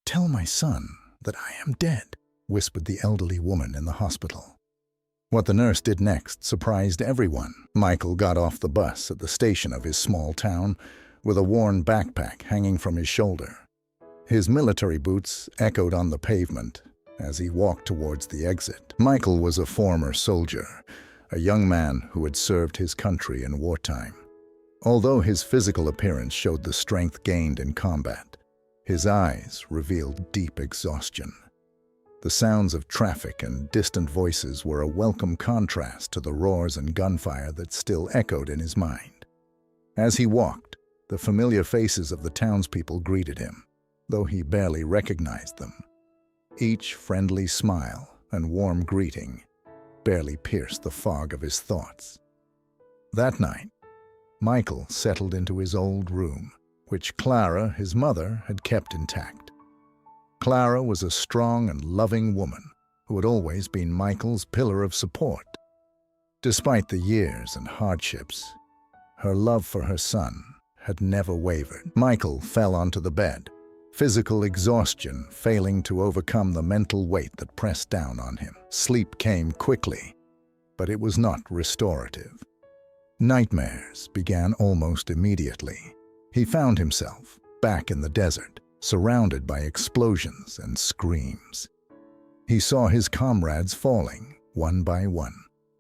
"Tell my son that I am dead," whispered the elderly woman in the hospital. What the nurse did next surprised everyone. Michael got off the bus at the station of his small town with a worn backpack hanging from his shoulder. His military boots echoed on the pavement as he walked towards the exit. Michael was a former soldier, a young man who had served his country in wartime. Although his physical appearance showed the strength gained in combat, his eyes revealed deep exhaustion. The sounds of traffic and distant voices were a welcome contrast to the roars and gunfire that still echoed in his mind. As he walked, the familiar faces of the townspeople greeted him, though he barely recognized them. Each friendly smile and warm greeting barely pierced the fog of his thoughts. That night, Michael settled into his old room, which Clara, his mother, had kept intact. Clara was a strong and loving woman who had always been Michael's pillar of support. Despite the years and hardships, her love for her son had never wavered. Michael fell onto the bed, physical exhaustion failing to overcome the mental weight that pressed down on him. Sleep came quickly, but it was not restorative. Nightmares began almost immediately. He found himself back in the desert, surrounded by explosions and screams. He saw his comrades falling, one by one,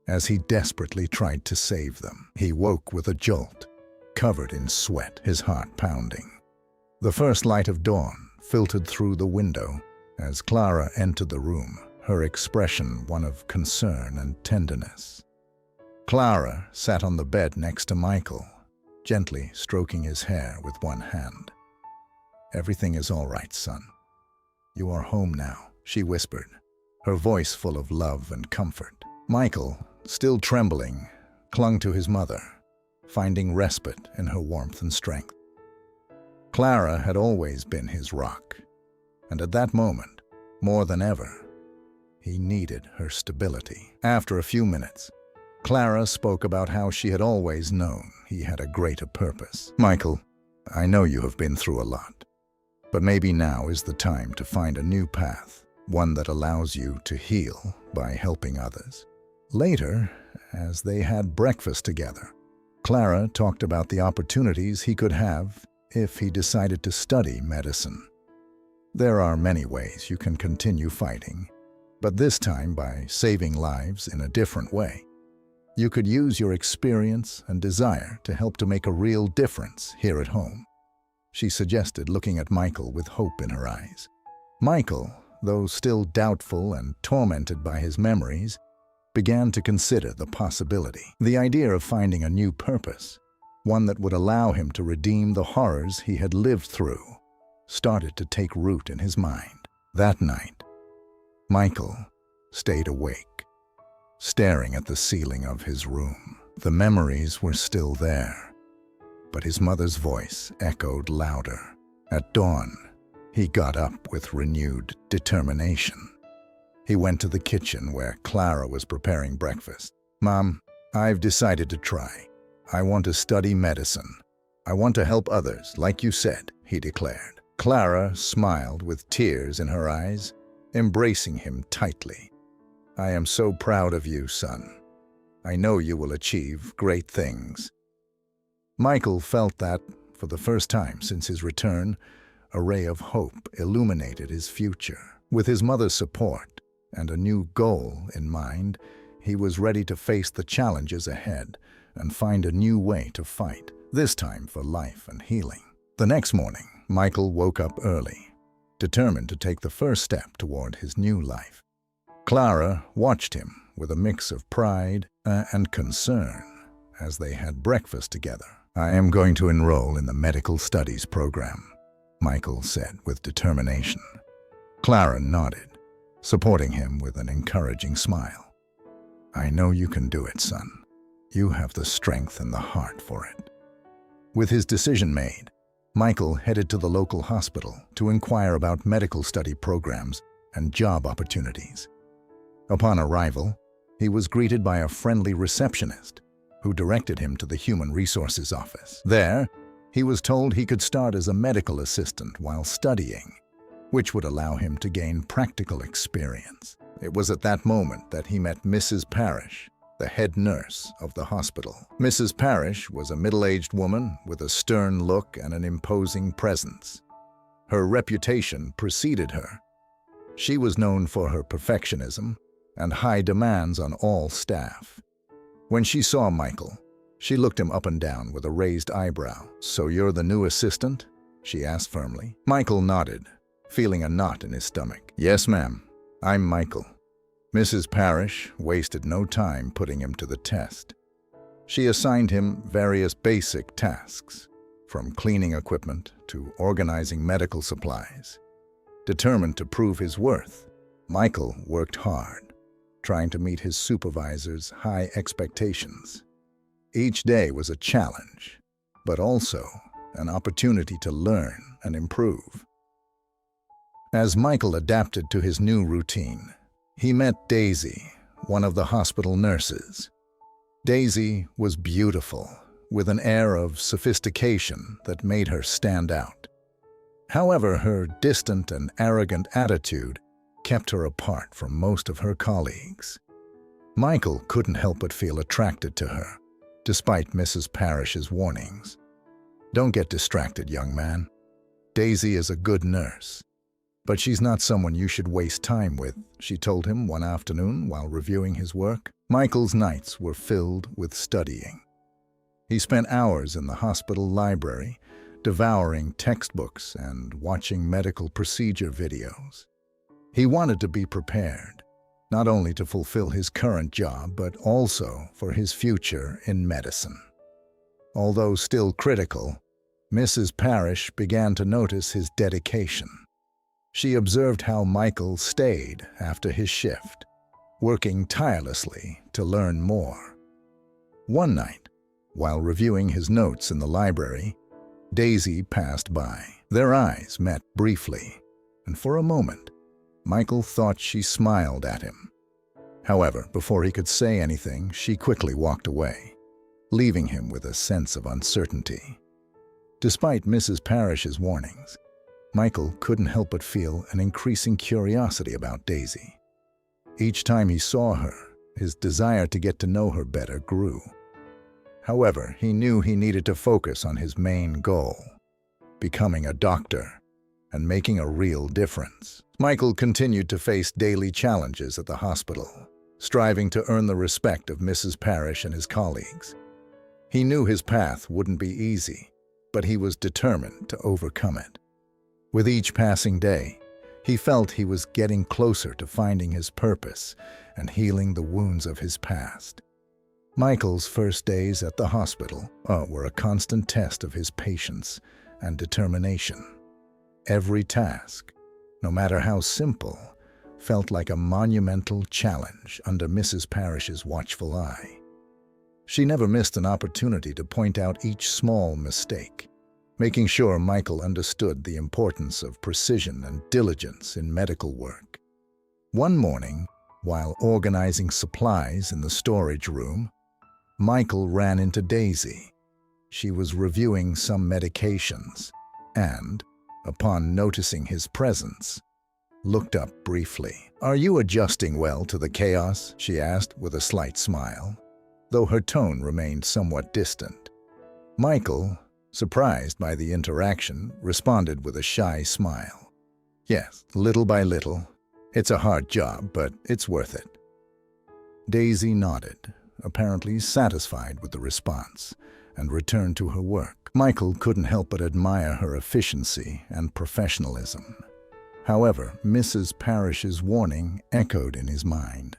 as he desperately tried to save them. He woke with a jolt, covered in sweat, his heart pounding. The first light of dawn filtered through the window as Clara entered the room, her expression one of concern and tenderness. Clara sat on the bed next to Michael, gently stroking his hair with one hand. "Everything is all right, son. You are home now," she whispered, her voice full of love and comfort. Michael, still trembling, clung to his mother, finding respite in her warmth and strength. Clara had always been his rock, and at that moment, more than ever, he needed her stability. After a few minutes, Clara spoke about how she had always known he had a greater purpose. "Michael, I know you have been through a lot, but maybe now is the time to find a new path, one that allows you to heal by helping others." Later, as they had breakfast together, Clara talked about the opportunities he could have if he decided to study medicine. There are many ways you can continue fighting, but this time by saving lives in a different way. You could use your experience and desire to help to make a real difference here at home, she suggested, looking at Michael with hope in her eyes. Michael, though still doubtful and tormented by his memories, began to consider the possibility. The idea of finding a new purpose, one that would allow him to redeem the horrors he had lived through, started to take root in his mind. That night, Michael stayed awake, staring at the ceiling of his room. The memories were still there, but his mother's voice echoed louder. At dawn, he got up with renewed determination. He went to the kitchen where Clara was preparing breakfast. "Mom, I've decided to try. I want to study medicine. I want to help others, like you said," he declared. Clara smiled with tears in her eyes, embracing him tightly. "I am so proud of you, son. I know you will achieve great things." Michael felt that, for the first time since his return, a ray of hope illuminated his future. With his mother's support and a new goal in mind, he was ready to face the challenges ahead and find a new way to fight, this time for life and healing. The next morning, Michael woke up early, determined to take the first step toward his new life. Clara watched him with a mix of pride and concern as they had breakfast together. "I am going to enroll in the medical studies program," Michael said with determination. Clara nodded, supporting him with an encouraging smile. "I know you can do it, son. You have the strength and the heart for it." With his decision made, Michael headed to the local hospital to inquire about medical study programs and job opportunities. Upon arrival, he was greeted by a friendly receptionist who directed him to the Human Resources office. There, he was told he could start as a medical assistant while studying, which would allow him to gain practical experience. It was at that moment that he met Mrs. Parrish, the head nurse of the hospital. Mrs. Parrish was a middle-aged woman with a stern look and an imposing presence. Her reputation preceded her. She was known for her perfectionism and high demands on all staff. When she saw Michael, she looked him up and down with a raised eyebrow. "So you're the new assistant?" she asked firmly. Michael nodded, feeling a knot in his stomach. "Yes, ma'am. I'm Michael." Mrs. Parrish wasted no time putting him to the test. She assigned him various basic tasks, from cleaning equipment to organizing medical supplies. Determined to prove his worth, Michael worked hard, trying to meet his supervisor's high expectations. Each day was a challenge, but also an opportunity to learn and improve. As Michael adapted to his new routine, he met Daisy, one of the hospital nurses. Daisy was beautiful, with an air of sophistication that made her stand out. However, her distant and arrogant attitude kept her apart from most of her colleagues. Michael couldn't help but feel attracted to her, despite Mrs. Parrish's warnings. "Don't get distracted, young man. Daisy is a good nurse, but she's not someone you should waste time with," she told him one afternoon while reviewing his work. Michael's nights were filled with studying. He spent hours in the hospital library, devouring textbooks and watching medical procedure videos. He wanted to be prepared, not only to fulfill his current job, but also for his future in medicine. Although still critical, Mrs. Parrish began to notice his dedication. She observed how Michael stayed after his shift, working tirelessly to learn more. One night, while reviewing his notes in the library, Daisy passed by. Their eyes met briefly, and for a moment, Michael thought she smiled at him. However, before he could say anything, she quickly walked away, leaving him with a sense of uncertainty. Despite Mrs. Parrish's warnings, Michael couldn't help but feel an increasing curiosity about Daisy. Each time he saw her, his desire to get to know her better grew. However, he knew he needed to focus on his main goal, becoming a doctor and making a real difference. Michael continued to face daily challenges at the hospital, striving to earn the respect of Mrs. Parrish and his colleagues. He knew his path wouldn't be easy, but he was determined to overcome it. With each passing day, he felt he was getting closer to finding his purpose and healing the wounds of his past. Michael's first days at the hospital were a constant test of his patience and determination. Every task, no matter how simple, felt like a monumental challenge under Mrs. Parrish's watchful eye. She never missed an opportunity to point out each small mistake, making sure Michael understood the importance of precision and diligence in medical work. One morning, while organizing supplies in the storage room, Michael ran into Daisy. She was reviewing some medications and, upon noticing his presence, looked up briefly. "Are you adjusting well to the chaos?" she asked with a slight smile, though her tone remained somewhat distant. Michael, surprised by the interaction, responded with a shy smile. "Yes, little by little. It's a hard job, but it's worth it." Daisy nodded, apparently satisfied with the response, and returned to her work. Michael couldn't help but admire her efficiency and professionalism. However, Mrs. Parrish's warning echoed in his mind,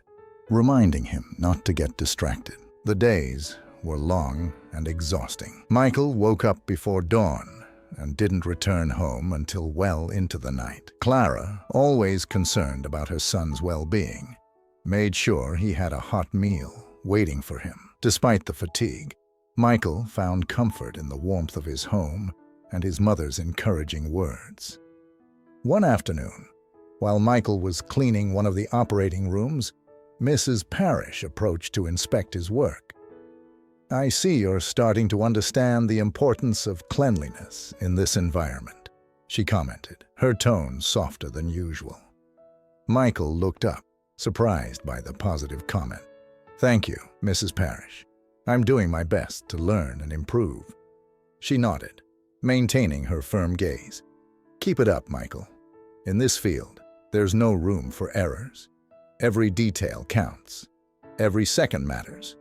reminding him not to get distracted. The days were long and exhausting. Michael woke up before dawn and didn't return home until well into the night. Clara, always concerned about her son's well-being, made sure he had a hot meal waiting for him. Despite the fatigue, Michael found comfort in the warmth of his home and his mother's encouraging words. One afternoon, while Michael was cleaning one of the operating rooms, Mrs. Parrish approached to inspect his work. "I see you're starting to understand the importance of cleanliness in this environment," she commented, her tone softer than usual. Michael looked up, surprised by the positive comment. "Thank you, Mrs. Parrish. I'm doing my best to learn and improve." She nodded, maintaining her firm gaze. "Keep it up, Michael. In this field, there's no room for errors. Every detail counts. Every second matters.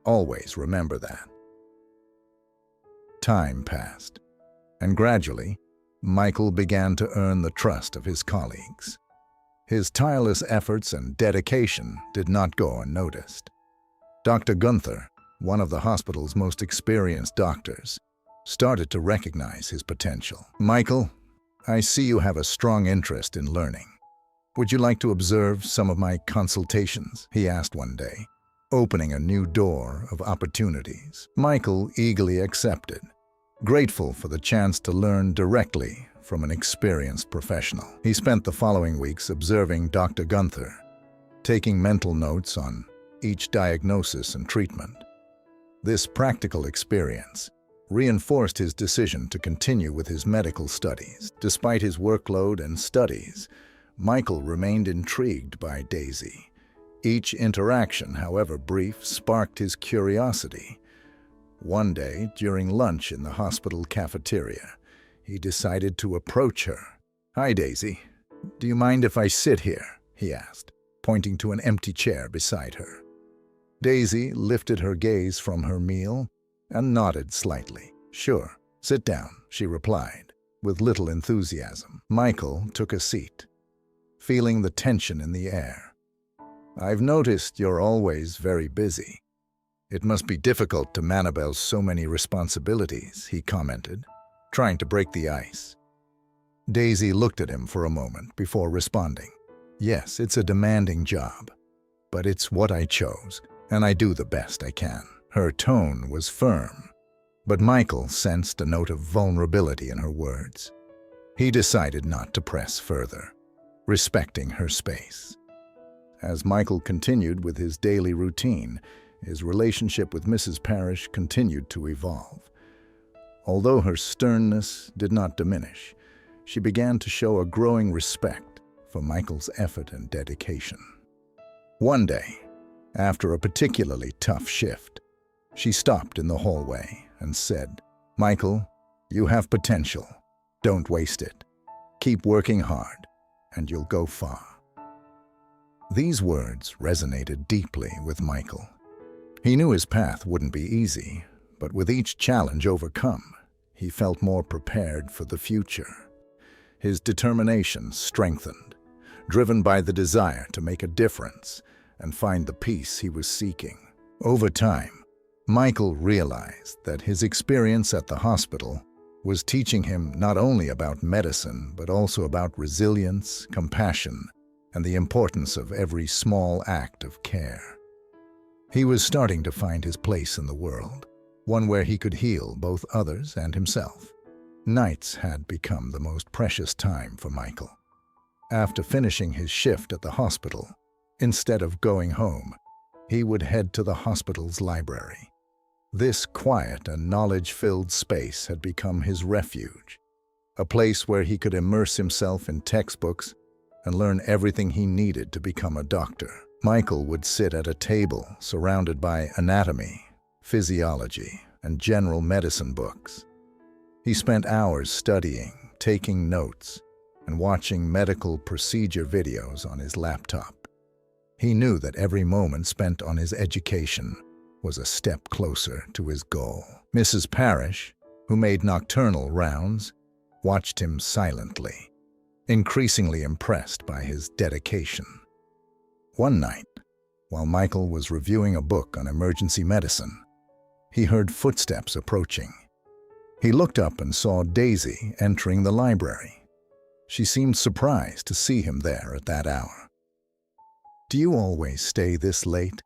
Always remember that." Time passed, and gradually, Michael began to earn the trust of his colleagues. His tireless efforts and dedication did not go unnoticed. Dr. Gunther, one of the hospital's most experienced doctors, started to recognize his potential. "Michael, I see you have a strong interest in learning. Would you like to observe some of my consultations?" he asked one day, opening a new door of opportunities. Michael eagerly accepted, grateful for the chance to learn directly from an experienced professional. He spent the following weeks observing Dr. Gunther, taking mental notes on each diagnosis and treatment. This practical experience reinforced his decision to continue with his medical studies. Despite his workload and studies, Michael remained intrigued by Daisy. Each interaction, however brief, sparked his curiosity. One day, during lunch in the hospital cafeteria, he decided to approach her. "Hi, Daisy. Do you mind if I sit here?" he asked, pointing to an empty chair beside her. Daisy lifted her gaze from her meal and nodded slightly. "Sure, sit down," she replied, with little enthusiasm. Michael took a seat, feeling the tension in the air. "I've noticed you're always very busy. It must be difficult to manage so many responsibilities," he commented, trying to break the ice. Daisy looked at him for a moment before responding. "Yes, it's a demanding job, but it's what I chose, and I do the best I can." Her tone was firm, but Michael sensed a note of vulnerability in her words. He decided not to press further, respecting her space. As Michael continued with his daily routine, his relationship with Mrs. Parrish continued to evolve. Although her sternness did not diminish, she began to show a growing respect for Michael's effort and dedication. One day, after a particularly tough shift, she stopped in the hallway and said, "Michael, you have potential. Don't waste it. Keep working hard, and you'll go far." These words resonated deeply with Michael. He knew his path wouldn't be easy, but with each challenge overcome, he felt more prepared for the future. His determination strengthened, driven by the desire to make a difference and find the peace he was seeking. Over time, Michael realized that his experience at the hospital was teaching him not only about medicine, but also about resilience, compassion, and the importance of every small act of care. He was starting to find his place in the world, one where he could heal both others and himself. Nights had become the most precious time for Michael. After finishing his shift at the hospital, instead of going home, he would head to the hospital's library. This quiet and knowledge-filled space had become his refuge, a place where he could immerse himself in textbooks and learn everything he needed to become a doctor. Michael would sit at a table surrounded by anatomy, physiology, and general medicine books. He spent hours studying, taking notes, and watching medical procedure videos on his laptop. He knew that every moment spent on his education was a step closer to his goal. Mrs. Parrish, who made nocturnal rounds, watched him silently, increasingly impressed by his dedication. One night, while Michael was reviewing a book on emergency medicine, he heard footsteps approaching. He looked up and saw Daisy entering the library. She seemed surprised to see him there at that hour. "Do you always stay this late?"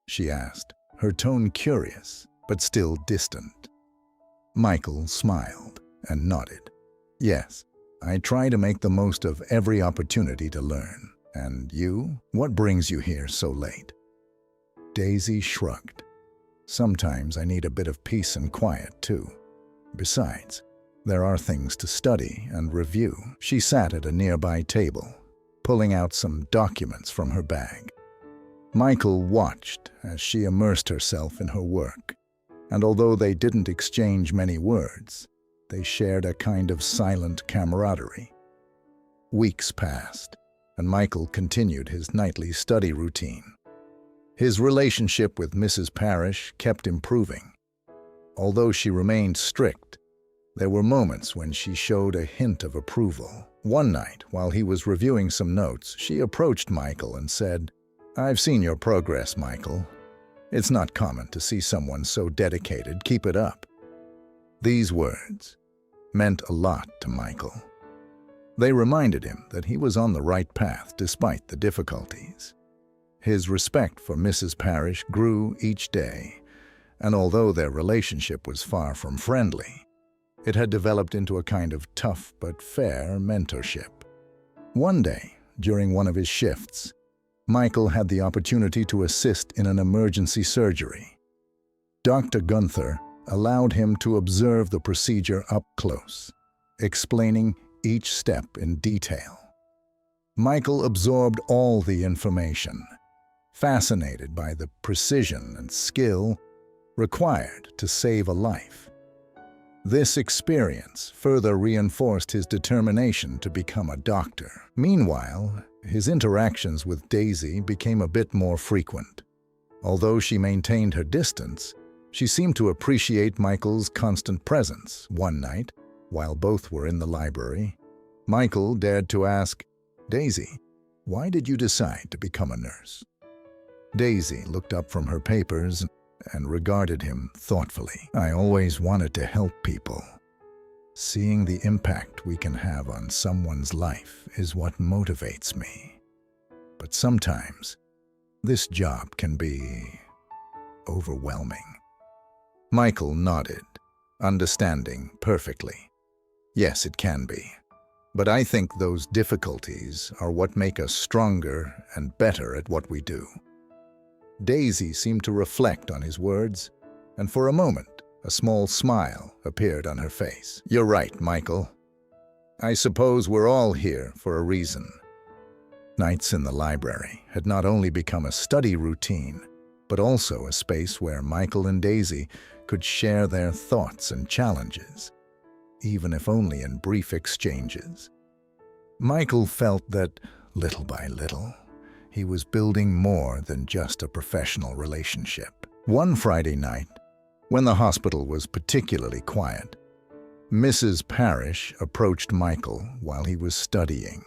she asked, her tone curious, but still distant. Michael smiled and nodded. "Yes, I try to make the most of every opportunity to learn. And you? What brings you here so late?" Daisy shrugged. "Sometimes I need a bit of peace and quiet, too. Besides, There are things to study and review. She sat at a nearby table, pulling out some documents from her bag. Michael watched as she immersed herself in her work, and although they didn't exchange many words, they shared a kind of silent camaraderie. Weeks passed, and Michael continued his nightly study routine. His relationship with Mrs. Parrish kept improving. Although she remained strict, there were moments when she showed a hint of approval. One night, while he was reviewing some notes, she approached Michael and said, "I've seen your progress, Michael. It's not common to see someone so dedicated. Keep it up." These words meant a lot to Michael. They reminded him that he was on the right path despite the difficulties. His respect for Mrs. Parrish grew each day, and although their relationship was far from friendly, it had developed into a kind of tough but fair mentorship. One day, during one of his shifts, Michael had the opportunity to assist in an emergency surgery. Dr. Gunther allowed him to observe the procedure up close, explaining each step in detail. Michael absorbed all the information, fascinated by the precision and skill required to save a life. This experience further reinforced his determination to become a doctor. Meanwhile, his interactions with Daisy became a bit more frequent. Although she maintained her distance, she seemed to appreciate Michael's constant presence. One night, while both were in the library, Michael dared to ask, "Daisy, why did you decide to become a nurse?" Daisy looked up from her papers and regarded him thoughtfully. "I always wanted to help people. Seeing the impact we can have on someone's life is what motivates me. But sometimes, this job can be overwhelming." Michael nodded, understanding perfectly. "Yes, it can be. But I think those difficulties are what make us stronger and better at what we do." Daisy seemed to reflect on his words, and for a moment, a small smile appeared on her face. "You're right, Michael. I suppose we're all here for a reason." Nights in the library had not only become a study routine, but also a space where Michael and Daisy could share their thoughts and challenges, even if only in brief exchanges. Michael felt that, little by little, he was building more than just a professional relationship. One Friday night, when the hospital was particularly quiet, Mrs. Parrish approached Michael while he was studying.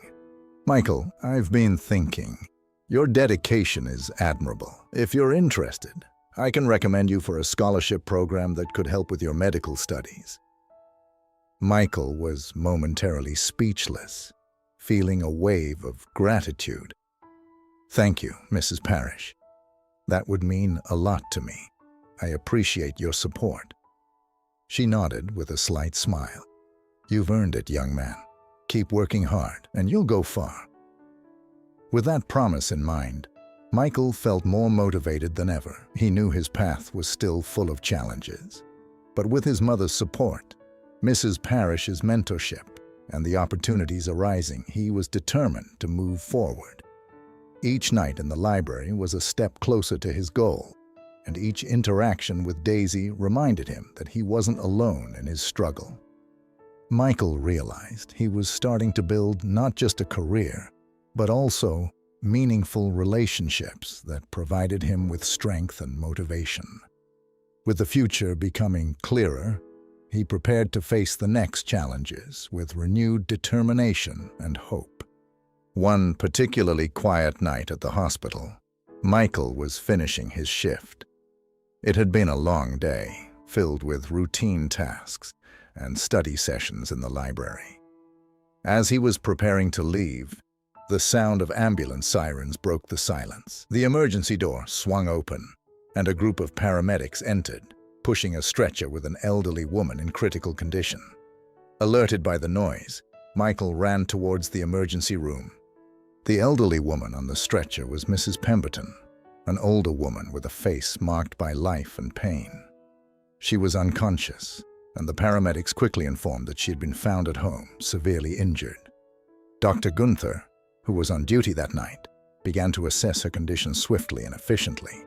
"Michael, I've been thinking. Your dedication is admirable. If you're interested, I can recommend you for a scholarship program that could help with your medical studies." Michael was momentarily speechless, feeling a wave of gratitude. "Thank you, Mrs. Parrish. That would mean a lot to me. I appreciate your support." She nodded with a slight smile. "You've earned it, young man. Keep working hard, and you'll go far." With that promise in mind, Michael felt more motivated than ever. He knew his path was still full of challenges. But with his mother's support, Mrs. Parrish's mentorship, and the opportunities arising, he was determined to move forward. Each night in the library was a step closer to his goal, and each interaction with Daisy reminded him that he wasn't alone in his struggle. Michael realized he was starting to build not just a career, but also meaningful relationships that provided him with strength and motivation. With the future becoming clearer, he prepared to face the next challenges with renewed determination and hope. One particularly quiet night at the hospital, Michael was finishing his shift. It had been a long day, filled with routine tasks and study sessions in the library. As he was preparing to leave, the sound of ambulance sirens broke the silence. The emergency door swung open, and a group of paramedics entered, pushing a stretcher with an elderly woman in critical condition. Alerted by the noise, Michael ran towards the emergency room. The elderly woman on the stretcher was Mrs. Pemberton, an older woman with a face marked by life and pain. She was unconscious, and the paramedics quickly informed that she had been found at home, severely injured. Dr. Gunther, who was on duty that night, began to assess her condition swiftly and efficiently.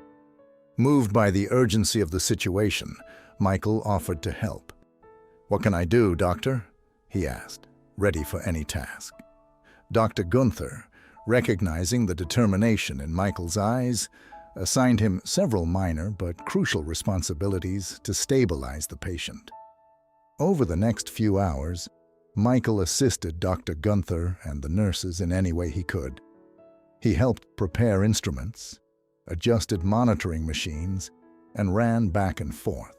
Moved by the urgency of the situation, Michael offered to help. "What can I do, doctor?" he asked, ready for any task. Dr. Gunther, recognizing the determination in Michael's eyes, assigned him several minor but crucial responsibilities to stabilize the patient. Over the next few hours, Michael assisted Dr. Gunther and the nurses in any way he could. He helped prepare instruments, adjusted monitoring machines, and ran back and forth,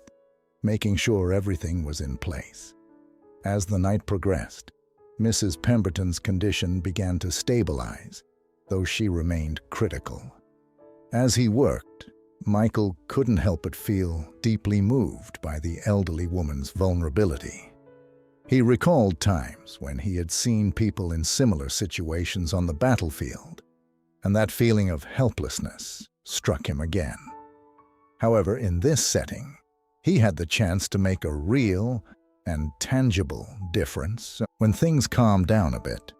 making sure everything was in place. As the night progressed, Mrs. Pemberton's condition began to stabilize, though she remained critical. As he worked, Michael couldn't help but feel deeply moved by the elderly woman's vulnerability. He recalled times when he had seen people in similar situations on the battlefield, and that feeling of helplessness struck him again. However, in this setting, he had the chance to make a real and tangible difference. When things calmed down a bit,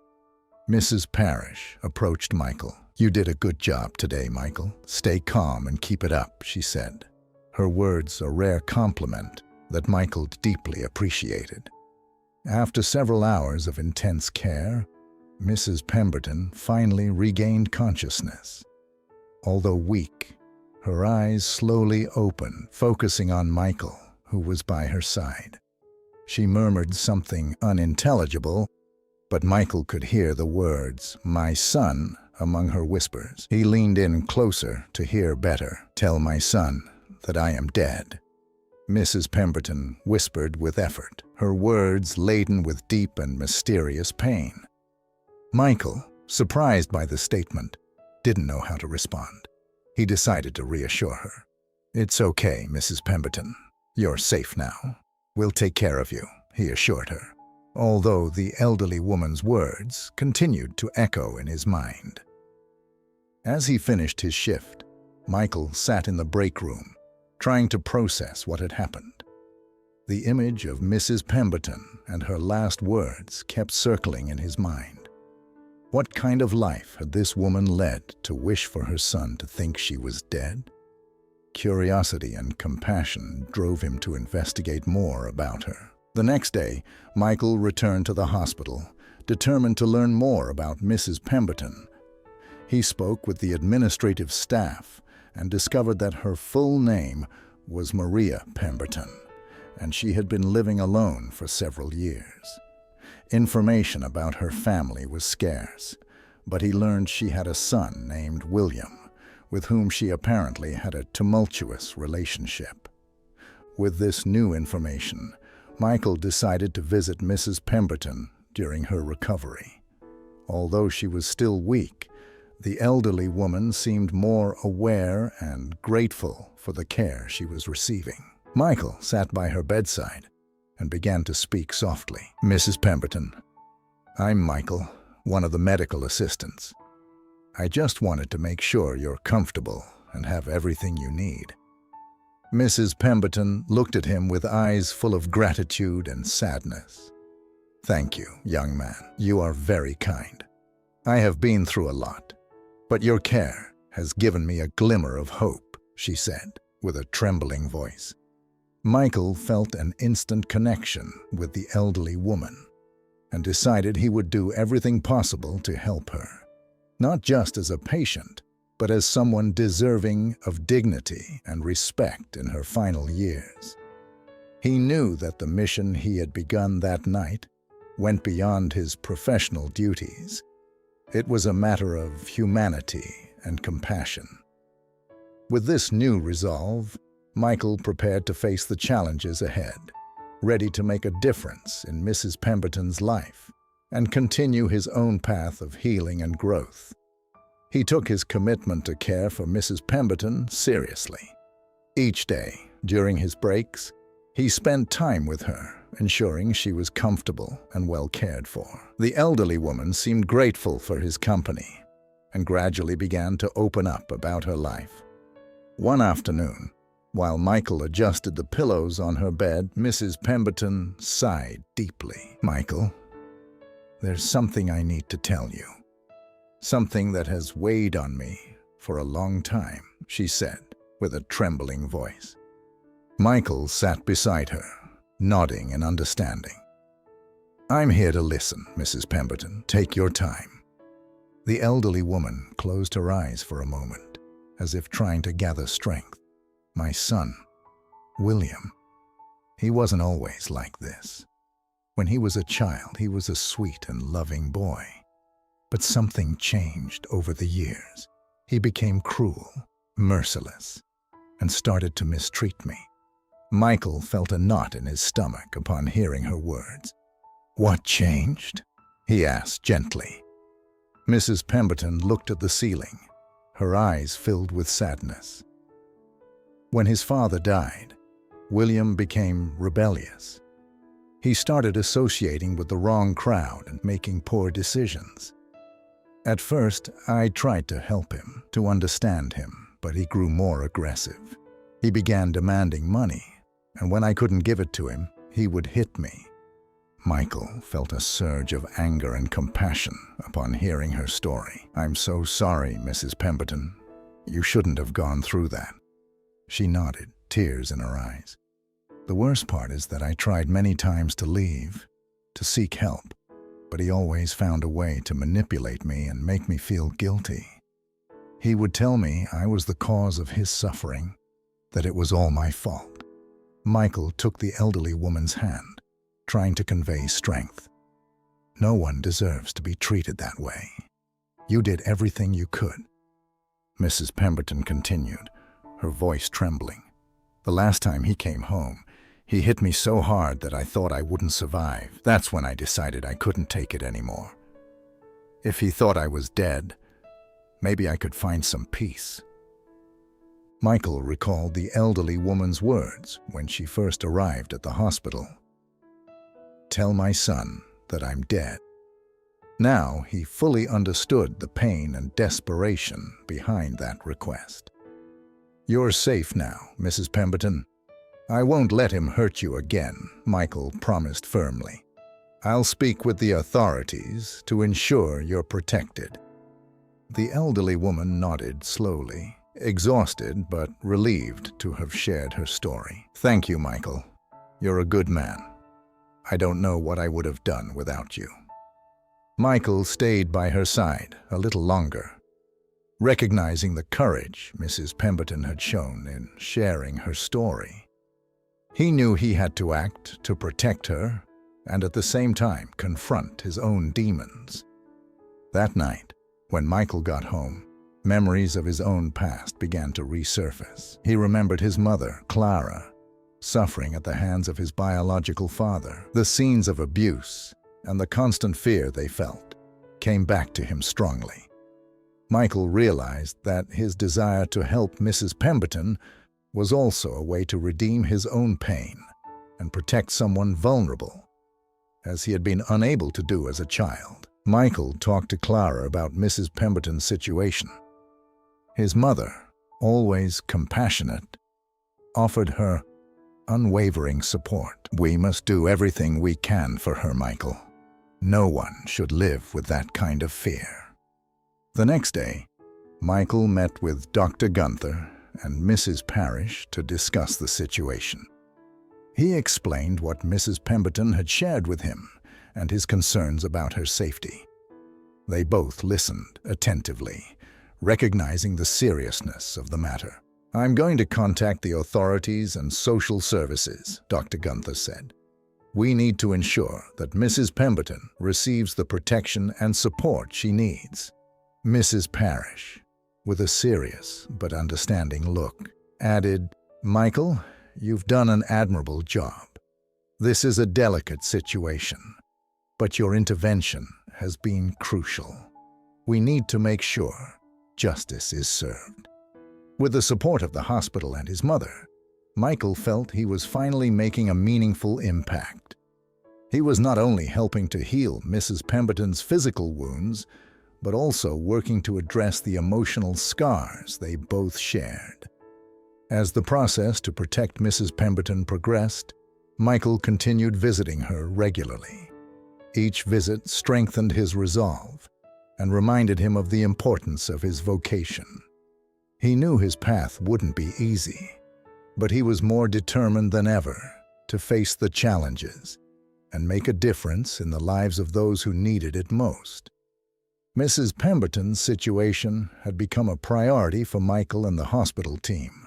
Mrs. Parrish approached Michael. "You did a good job today, Michael. Stay calm and keep it up," she said, her words a rare compliment that Michael deeply appreciated. After several hours of intense care, Mrs. Pemberton finally regained consciousness. Although weak, her eyes slowly opened, focusing on Michael, who was by her side. She murmured something unintelligible, but Michael could hear the words, "my son," among her whispers. He leaned in closer to hear better. "Tell my son that I am dead," Mrs. Pemberton whispered with effort, her words laden with deep and mysterious pain. Michael, surprised by the statement, didn't know how to respond. He decided to reassure her. "It's okay, Mrs. Pemberton. You're safe now. We'll take care of you," he assured her, although the elderly woman's words continued to echo in his mind. As he finished his shift, Michael sat in the break room, trying to process what had happened. The image of Mrs. Pemberton and her last words kept circling in his mind. What kind of life had this woman led to wish for her son to think she was dead? Curiosity and compassion drove him to investigate more about her. The next day, Michael returned to the hospital, determined to learn more about Mrs. Pemberton. He spoke with the administrative staff and discovered that her full name was Maria Pemberton, and she had been living alone for several years. Information about her family was scarce, but he learned she had a son named William, with whom she apparently had a tumultuous relationship. With this new information, Michael decided to visit Mrs. Pemberton during her recovery. Although she was still weak, the elderly woman seemed more aware and grateful for the care she was receiving. Michael sat by her bedside and began to speak softly. "Mrs. Pemberton, I'm Michael, one of the medical assistants. I just wanted to make sure you're comfortable and have everything you need." Mrs. Pemberton looked at him with eyes full of gratitude and sadness. "Thank you, young man. You are very kind. I have been through a lot, but your care has given me a glimmer of hope," she said, with a trembling voice. Michael felt an instant connection with the elderly woman and decided he would do everything possible to help her, not just as a patient, but as someone deserving of dignity and respect in her final years. He knew that the mission he had begun that night went beyond his professional duties. It was a matter of humanity and compassion. With this new resolve, Michael prepared to face the challenges ahead, ready to make a difference in Mrs. Pemberton's life and continue his own path of healing and growth. He took his commitment to care for Mrs. Pemberton seriously. Each day, during his breaks, he spent time with her, ensuring she was comfortable and well cared for. The elderly woman seemed grateful for his company and gradually began to open up about her life. One afternoon, While Michael adjusted the pillows on her bed, Mrs. Pemberton sighed deeply. "Michael, there's something I need to tell you. Something that has weighed on me for a long time," she said with a trembling voice. Michael sat beside her, nodding in understanding. "I'm here to listen, Mrs. Pemberton. Take your time." The elderly woman closed her eyes for a moment, as if trying to gather strength. "My son, William, he wasn't always like this. When he was a child, he was a sweet and loving boy. But something changed over the years. He became cruel, merciless, and started to mistreat me." Michael felt a knot in his stomach upon hearing her words. "What changed?" he asked gently. Mrs. Pemberton looked at the ceiling, her eyes filled with sadness. "When his father died, William became rebellious. He started associating with the wrong crowd and making poor decisions. At first, I tried to help him, to understand him, but he grew more aggressive. He began demanding money, and when I couldn't give it to him, he would hit me." Michael felt a surge of anger and compassion upon hearing her story. "I'm so sorry, Mrs. Pemberton. You shouldn't have gone through that." She nodded, tears in her eyes. "The worst part is that I tried many times to leave, to seek help, but he always found a way to manipulate me and make me feel guilty. He would tell me I was the cause of his suffering, that it was all my fault." Michael took the elderly woman's hand, trying to convey strength. "No one deserves to be treated that way. You did everything you could." Mrs. Pemberton continued, her voice trembling. "The last time he came home, he hit me so hard that I thought I wouldn't survive. That's when I decided I couldn't take it anymore. If he thought I was dead, maybe I could find some peace." Michael recalled the elderly woman's words when she first arrived at the hospital. "Tell my son that I'm dead." Now he fully understood the pain and desperation behind that request. "You're safe now, Mrs. Pemberton. I won't let him hurt you again," Michael promised firmly. "I'll speak with the authorities to ensure you're protected." The elderly woman nodded slowly, exhausted but relieved to have shared her story. "Thank you, Michael. You're a good man. I don't know what I would have done without you." Michael stayed by her side a little longer, recognizing the courage Mrs. Pemberton had shown in sharing her story. He knew he had to act to protect her and at the same time confront his own demons. That night, when Michael got home, memories of his own past began to resurface. He remembered his mother, Clara, suffering at the hands of his biological father. The scenes of abuse and the constant fear they felt came back to him strongly. Michael realized that his desire to help Mrs. Pemberton was also a way to redeem his own pain and protect someone vulnerable, as he had been unable to do as a child. Michael talked to Clara about Mrs. Pemberton's situation. His mother, always compassionate, offered her unwavering support. "We must do everything we can for her, Michael. No one should live with that kind of fear." The next day, Michael met with Dr. Gunther and Mrs. Parrish to discuss the situation. He explained what Mrs. Pemberton had shared with him and his concerns about her safety. They both listened attentively, recognizing the seriousness of the matter. "I'm going to contact the authorities and social services," Dr. Gunther said. "We need to ensure that Mrs. Pemberton receives the protection and support she needs." Mrs. Parrish, with a serious but understanding look, added, "Michael, you've done an admirable job. This is a delicate situation, but your intervention has been crucial. We need to make sure justice is served." With the support of the hospital and his mother, Michael felt he was finally making a meaningful impact. He was not only helping to heal Mrs. Pemberton's physical wounds, but also working to address the emotional scars they both shared. As the process to protect Mrs. Pemberton progressed, Michael continued visiting her regularly. Each visit strengthened his resolve and reminded him of the importance of his vocation. He knew his path wouldn't be easy, but he was more determined than ever to face the challenges and make a difference in the lives of those who needed it most. Mrs. Pemberton's situation had become a priority for Michael and the hospital team.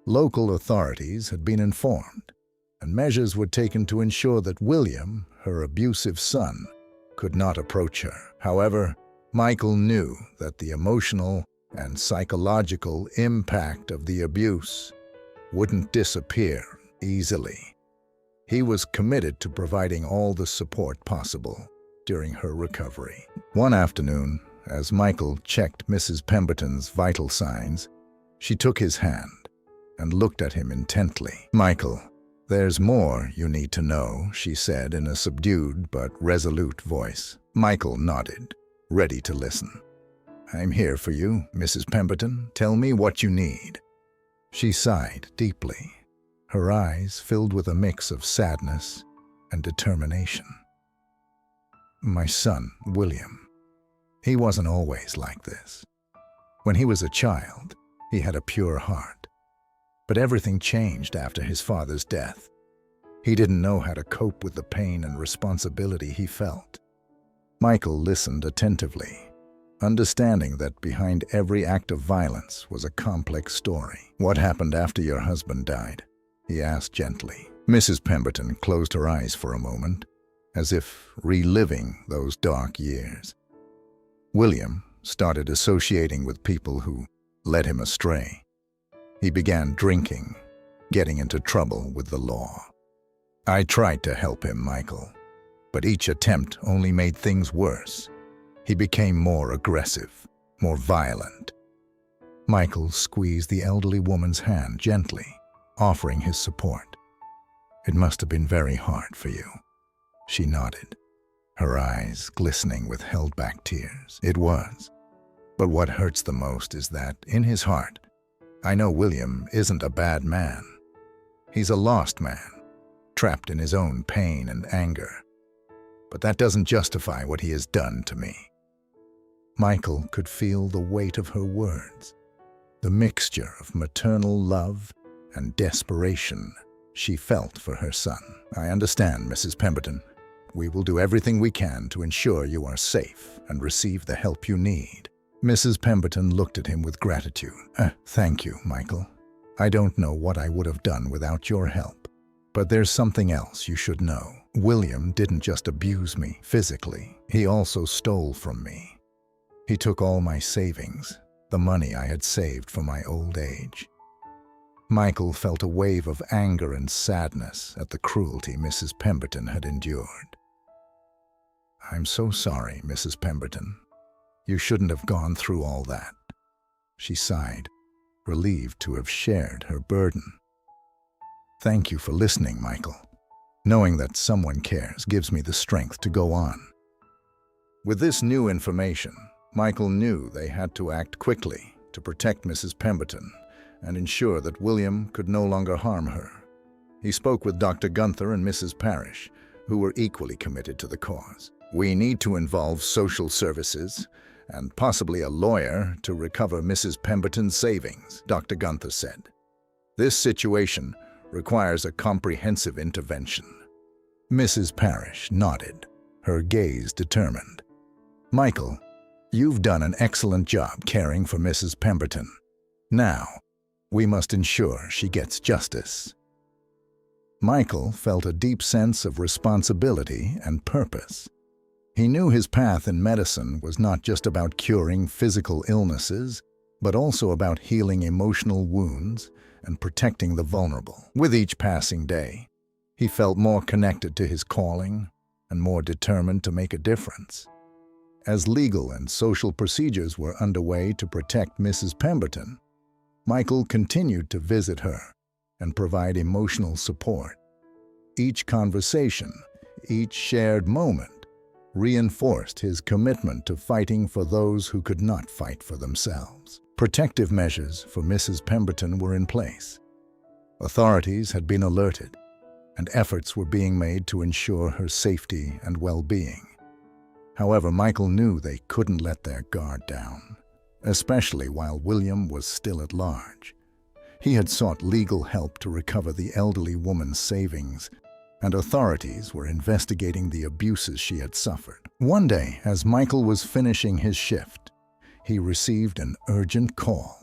Local authorities had been informed, and measures were taken to ensure that William, her abusive son, could not approach her. However, Michael knew that the emotional and psychological impact of the abuse wouldn't disappear easily. He was committed to providing all the support possible during her recovery. One afternoon, as Michael checked Mrs. Pemberton's vital signs, she took his hand and looked at him intently. "Michael, there's more you need to know," she said in a subdued but resolute voice. Michael nodded, ready to listen. "I'm here for you, Mrs. Pemberton. Tell me what you need." She sighed deeply, her eyes filled with a mix of sadness and determination. "My son, William, he wasn't always like this. When he was a child, he had a pure heart. But everything changed after his father's death. He didn't know how to cope with the pain and responsibility he felt." Michael listened attentively, understanding that behind every act of violence was a complex story. "What happened after your husband died?" he asked gently. Mrs. Pemberton closed her eyes for a moment, as if reliving those dark years. "William started associating with people who led him astray. He began drinking, getting into trouble with the law. I tried to help him, Michael, but each attempt only made things worse. He became more aggressive, more violent." Michael squeezed the elderly woman's hand gently, offering his support. "It must have been very hard for you." She nodded, her eyes glistening with held-back tears. "It was. But what hurts the most is that, in his heart, I know William isn't a bad man. He's a lost man, trapped in his own pain and anger. But that doesn't justify what he has done to me." Michael could feel the weight of her words, the mixture of maternal love and desperation she felt for her son. "I understand, Mrs. Pemberton. We will do everything we can to ensure you are safe and receive the help you need." Mrs. Pemberton looked at him with gratitude. Thank you, Michael. I don't know what I would have done without your help. But there's something else you should know. William didn't just abuse me physically. He also stole from me. He took all my savings, the money I had saved for my old age." Michael felt a wave of anger and sadness at the cruelty Mrs. Pemberton had endured. "I'm so sorry, Mrs. Pemberton. You shouldn't have gone through all that." She sighed, relieved to have shared her burden. "Thank you for listening, Michael. Knowing that someone cares gives me the strength to go on." With this new information, Michael knew they had to act quickly to protect Mrs. Pemberton and ensure that William could no longer harm her. He spoke with Dr. Gunther and Mrs. Parrish, who were equally committed to the cause. "We need to involve social services and possibly a lawyer to recover Mrs. Pemberton's savings," Dr. Gunther said. "This situation requires a comprehensive intervention." Mrs. Parrish nodded, her gaze determined. "Michael, you've done an excellent job caring for Mrs. Pemberton. Now, we must ensure she gets justice." Michael felt a deep sense of responsibility and purpose. He knew his path in medicine was not just about curing physical illnesses, but also about healing emotional wounds and protecting the vulnerable. With each passing day, he felt more connected to his calling and more determined to make a difference. As legal and social procedures were underway to protect Mrs. Pemberton, Michael continued to visit her and provide emotional support. Each conversation, each shared moment, reinforced his commitment to fighting for those who could not fight for themselves. Protective measures for Mrs. Pemberton were in place. Authorities had been alerted, and efforts were being made to ensure her safety and well-being. However, Michael knew they couldn't let their guard down, especially while William was still at large. He had sought legal help to recover the elderly woman's savings, and authorities were investigating the abuses she had suffered. One day, as Michael was finishing his shift, he received an urgent call.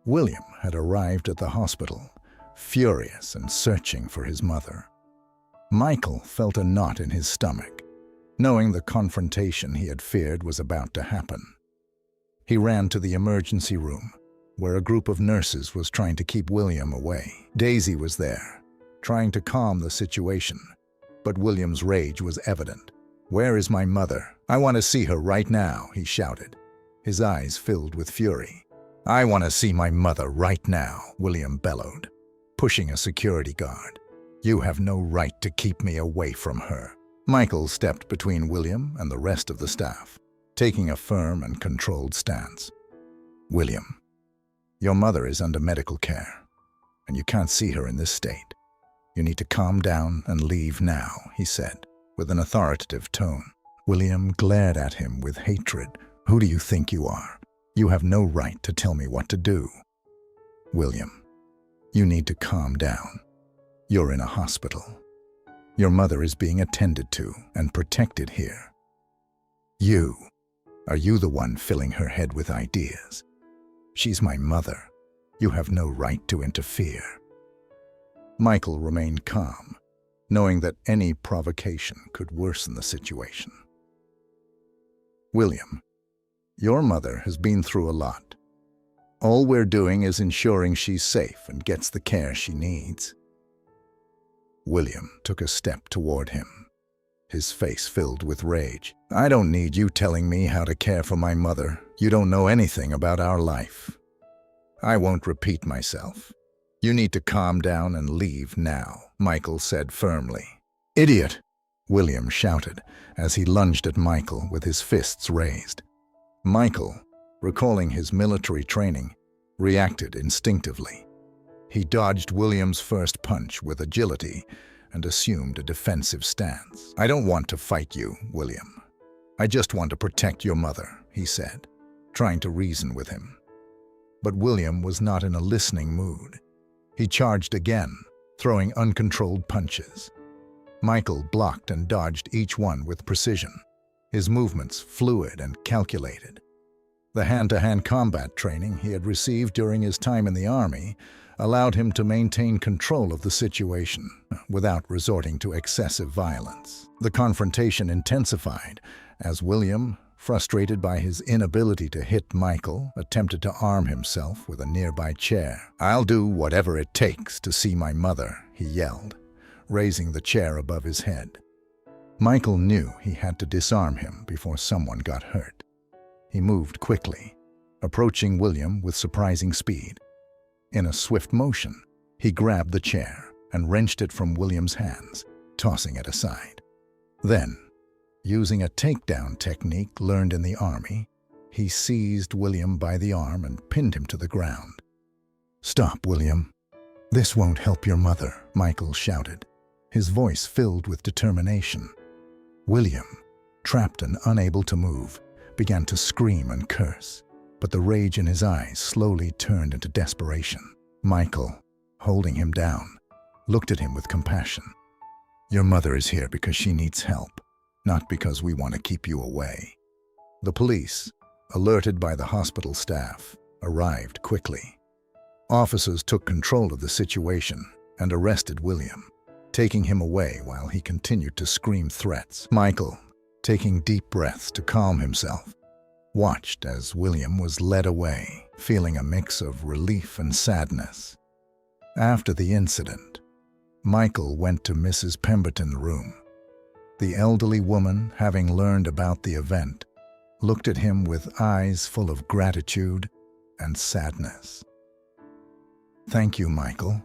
William had arrived at the hospital, furious and searching for his mother. Michael felt a knot in his stomach, knowing the confrontation he had feared was about to happen. He ran to the emergency room, where a group of nurses was trying to keep William away. Daisy was there, trying to calm the situation, but William's rage was evident. "Where is my mother? I want to see her right now," he shouted, his eyes filled with fury. "I want to see my mother right now," William bellowed, pushing a security guard. "You have no right to keep me away from her." Michael stepped between William and the rest of the staff, taking a firm and controlled stance. "William, your mother is under medical care, and you can't see her in this state. You need to calm down and leave now," he said, with an authoritative tone. William glared at him with hatred. "Who do you think you are? You have no right to tell me what to do." "William, you need to calm down. You're in a hospital. Your mother is being attended to and protected here. Are you the one filling her head with ideas? She's my mother. You have no right to interfere." Michael remained calm, knowing that any provocation could worsen the situation. "William, your mother has been through a lot. All we're doing is ensuring she's safe and gets the care she needs." William took a step toward him, his face filled with rage. "I don't need you telling me how to care for my mother. You don't know anything about our life. I won't repeat myself. You need to calm down and leave now," Michael said firmly. "Idiot!" William shouted as he lunged at Michael with his fists raised. Michael, recalling his military training, reacted instinctively. He dodged William's first punch with agility and assumed a defensive stance. "I don't want to fight you, William. I just want to protect your mother," he said, trying to reason with him. But William was not in a listening mood. He charged again, throwing uncontrolled punches. Michael blocked and dodged each one with precision, his movements fluid and calculated. The hand-to-hand combat training he had received during his time in the army allowed him to maintain control of the situation without resorting to excessive violence. The confrontation intensified as William, frustrated by his inability to hit Michael, attempted to arm himself with a nearby chair. "I'll do whatever it takes to see my mother," he yelled, raising the chair above his head. Michael knew he had to disarm him before someone got hurt. He moved quickly, approaching William with surprising speed. In a swift motion, he grabbed the chair and wrenched it from William's hands, tossing it aside. Then, using a takedown technique learned in the army, he seized William by the arm and pinned him to the ground. "Stop, William. This won't help your mother," Michael shouted, his voice filled with determination. William, trapped and unable to move, began to scream and curse, but the rage in his eyes slowly turned into desperation. Michael, holding him down, looked at him with compassion. "Your mother is here because she needs help, not because we want to keep you away." The police, alerted by the hospital staff, arrived quickly. Officers took control of the situation and arrested William, taking him away while he continued to scream threats. Michael, taking deep breaths to calm himself, watched as William was led away, feeling a mix of relief and sadness. After the incident, Michael went to Mrs. Pemberton's room. The elderly woman, having learned about the event, looked at him with eyes full of gratitude and sadness. "Thank you, Michael.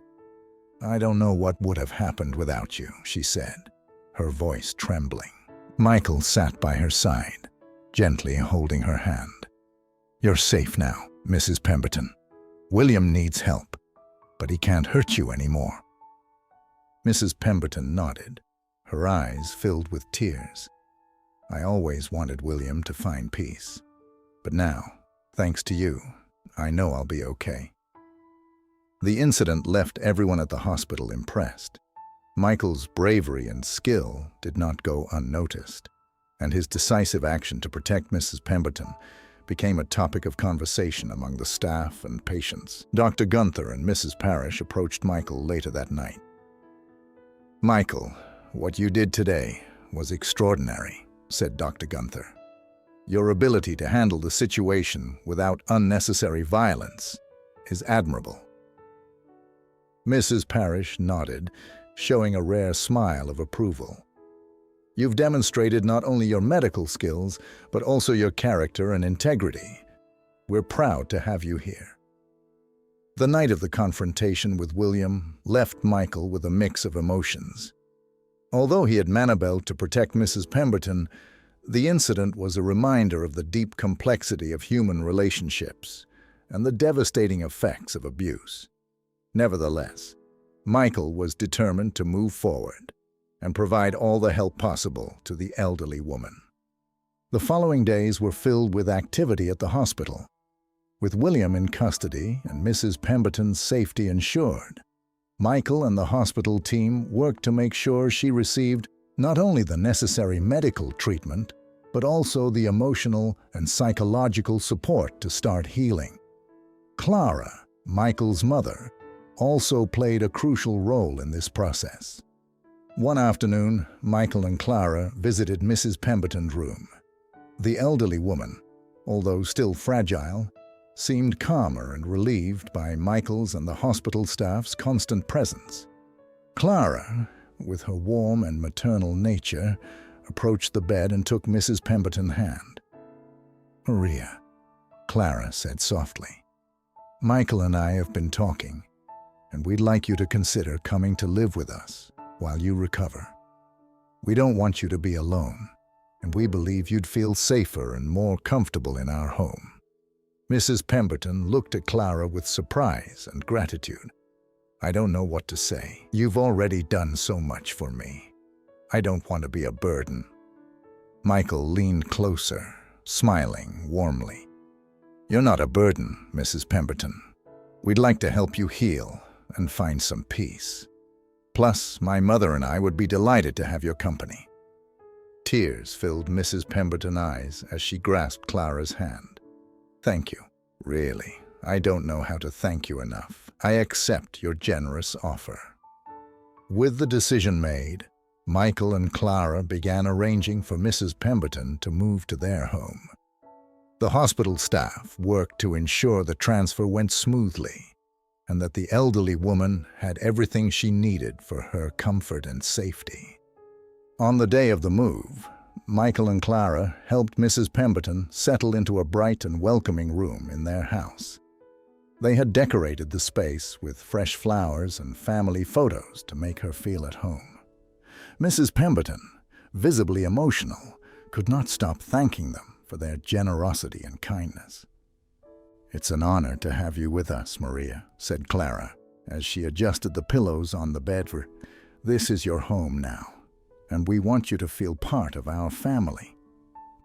I don't know what would have happened without you," she said, her voice trembling. Michael sat by her side, gently holding her hand. You're safe now, Mrs. Pemberton. William needs help, but he can't hurt you anymore." Mrs. Pemberton nodded, her eyes filled with tears. "I always wanted William to find peace. But now, thanks to you, I know I'll be okay." The incident left everyone at the hospital impressed. Michael's bravery and skill did not go unnoticed, and his decisive action to protect Mrs. Pemberton became a topic of conversation among the staff and patients. Dr. Gunther and Mrs. Parrish approached Michael later that night. "Michael, what you did today was extraordinary," said Dr. Gunther. "Your ability to handle the situation without unnecessary violence is admirable." Mrs. Parrish nodded, showing a rare smile of approval. "You've demonstrated not only your medical skills, but also your character and integrity. We're proud to have you here." The night of the confrontation with William left Michael with a mix of emotions. Although he had Manabel to protect Mrs. Pemberton, the incident was a reminder of the deep complexity of human relationships and the devastating effects of abuse. Nevertheless, Michael was determined to move forward and provide all the help possible to the elderly woman. The following days were filled with activity at the hospital. With William in custody and Mrs. Pemberton's safety ensured, Michael and the hospital team worked to make sure she received not only the necessary medical treatment, but also the emotional and psychological support to start healing. Clara, Michael's mother, also played a crucial role in this process. One afternoon, Michael and Clara visited Mrs. Pemberton's room. The elderly woman, although still fragile, seemed calmer and relieved by Michael's and the hospital staff's constant presence. Clara, with her warm and maternal nature, approached the bed and took Mrs. Pemberton's hand. "Maria," Clara said softly, "Michael and I have been talking, and we'd like you to consider coming to live with us while you recover. We don't want you to be alone, and we believe you'd feel safer and more comfortable in our home." Mrs. Pemberton looked at Clara with surprise and gratitude. "I don't know what to say. You've already done so much for me. I don't want to be a burden." Michael leaned closer, smiling warmly. "You're not a burden, Mrs. Pemberton. We'd like to help you heal and find some peace. Plus, my mother and I would be delighted to have your company." Tears filled Mrs. Pemberton's eyes as she grasped Clara's hand. "Thank you. Really, I don't know how to thank you enough. I accept your generous offer." With the decision made, Michael and Clara began arranging for Mrs. Pemberton to move to their home. The hospital staff worked to ensure the transfer went smoothly and that the elderly woman had everything she needed for her comfort and safety. On the day of the move, Michael and Clara helped Mrs. Pemberton settle into a bright and welcoming room in their house. They had decorated the space with fresh flowers and family photos to make her feel at home. Mrs. Pemberton, visibly emotional, could not stop thanking them for their generosity and kindness. "It's an honor to have you with us, Maria," said Clara, as she adjusted the pillows on the bed. "This is your home now, and we want you to feel part of our family."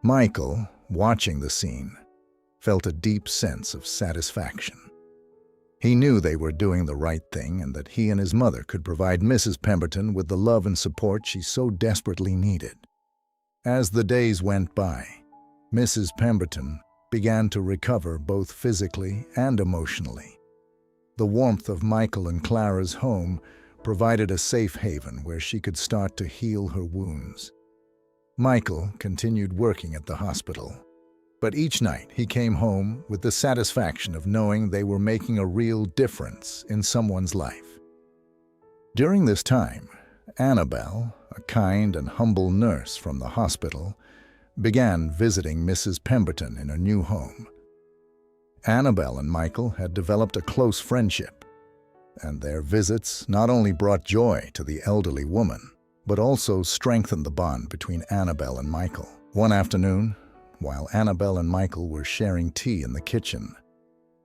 Michael, watching the scene, felt a deep sense of satisfaction. He knew they were doing the right thing and that he and his mother could provide Mrs. Pemberton with the love and support she so desperately needed. As the days went by, Mrs. Pemberton began to recover both physically and emotionally. The warmth of Michael and Clara's home provided a safe haven where she could start to heal her wounds. Michael continued working at the hospital, but each night he came home with the satisfaction of knowing they were making a real difference in someone's life. During this time, Annabelle, a kind and humble nurse from the hospital, began visiting Mrs. Pemberton in her new home. Annabelle and Michael had developed a close friendship, and their visits not only brought joy to the elderly woman, but also strengthened the bond between Annabelle and Michael. One afternoon, while Annabelle and Michael were sharing tea in the kitchen.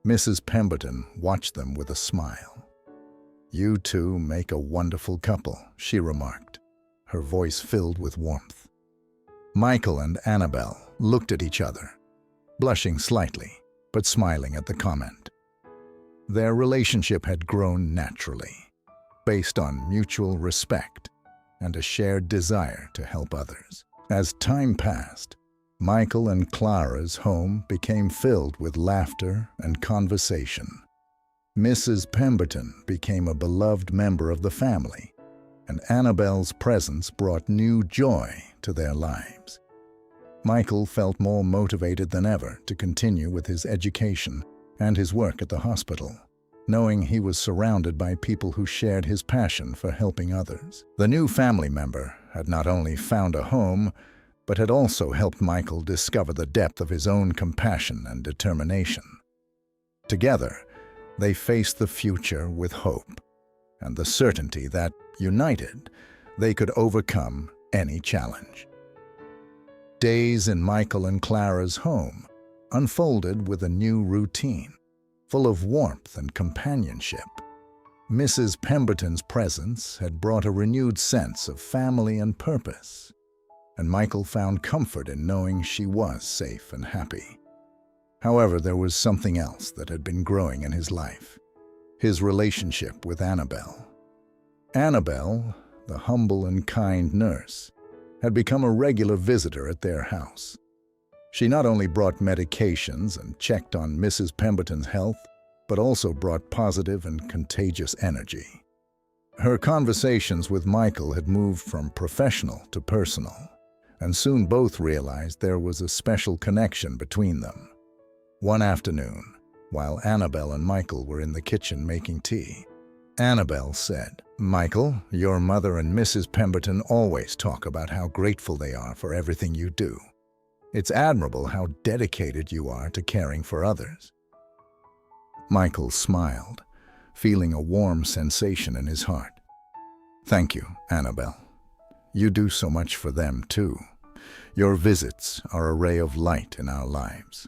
Mrs. Pemberton watched them with a smile. "You two make a wonderful couple," she remarked, her voice filled with warmth. Michael and Annabelle looked at each other, blushing slightly, but smiling at the comment. Their relationship had grown naturally, based on mutual respect and a shared desire to help others. As time passed, Michael and Clara's home became filled with laughter and conversation. Mrs. Pemberton became a beloved member of the family, and Annabelle's presence brought new joy to their lives. Michael felt more motivated than ever to continue with his education and his work at the hospital, knowing he was surrounded by people who shared his passion for helping others. The new family member had not only found a home, but had also helped Michael discover the depth of his own compassion and determination. Together, they faced the future with hope and the certainty that, united, they could overcome any challenge. Days in Michael and Clara's home unfolded with a new routine, full of warmth and companionship. Mrs. Pemberton's presence had brought a renewed sense of family and purpose, and Michael found comfort in knowing she was safe and happy. However, there was something else that had been growing in his life: his relationship with Annabelle. Annabelle, the humble and kind nurse, had become a regular visitor at their house. She not only brought medications and checked on Mrs. Pemberton's health, but also brought positive and contagious energy. Her conversations with Michael had moved from professional to personal, and soon both realized there was a special connection between them. One afternoon, while Annabelle and Michael were in the kitchen making tea, Annabelle said, "Michael, your mother and Mrs. Pemberton always talk about how grateful they are for everything you do. It's admirable how dedicated you are to caring for others." Michael smiled, feeling a warm sensation in his heart. "Thank you, Annabelle. You do so much for them, too. Your visits are a ray of light in our lives."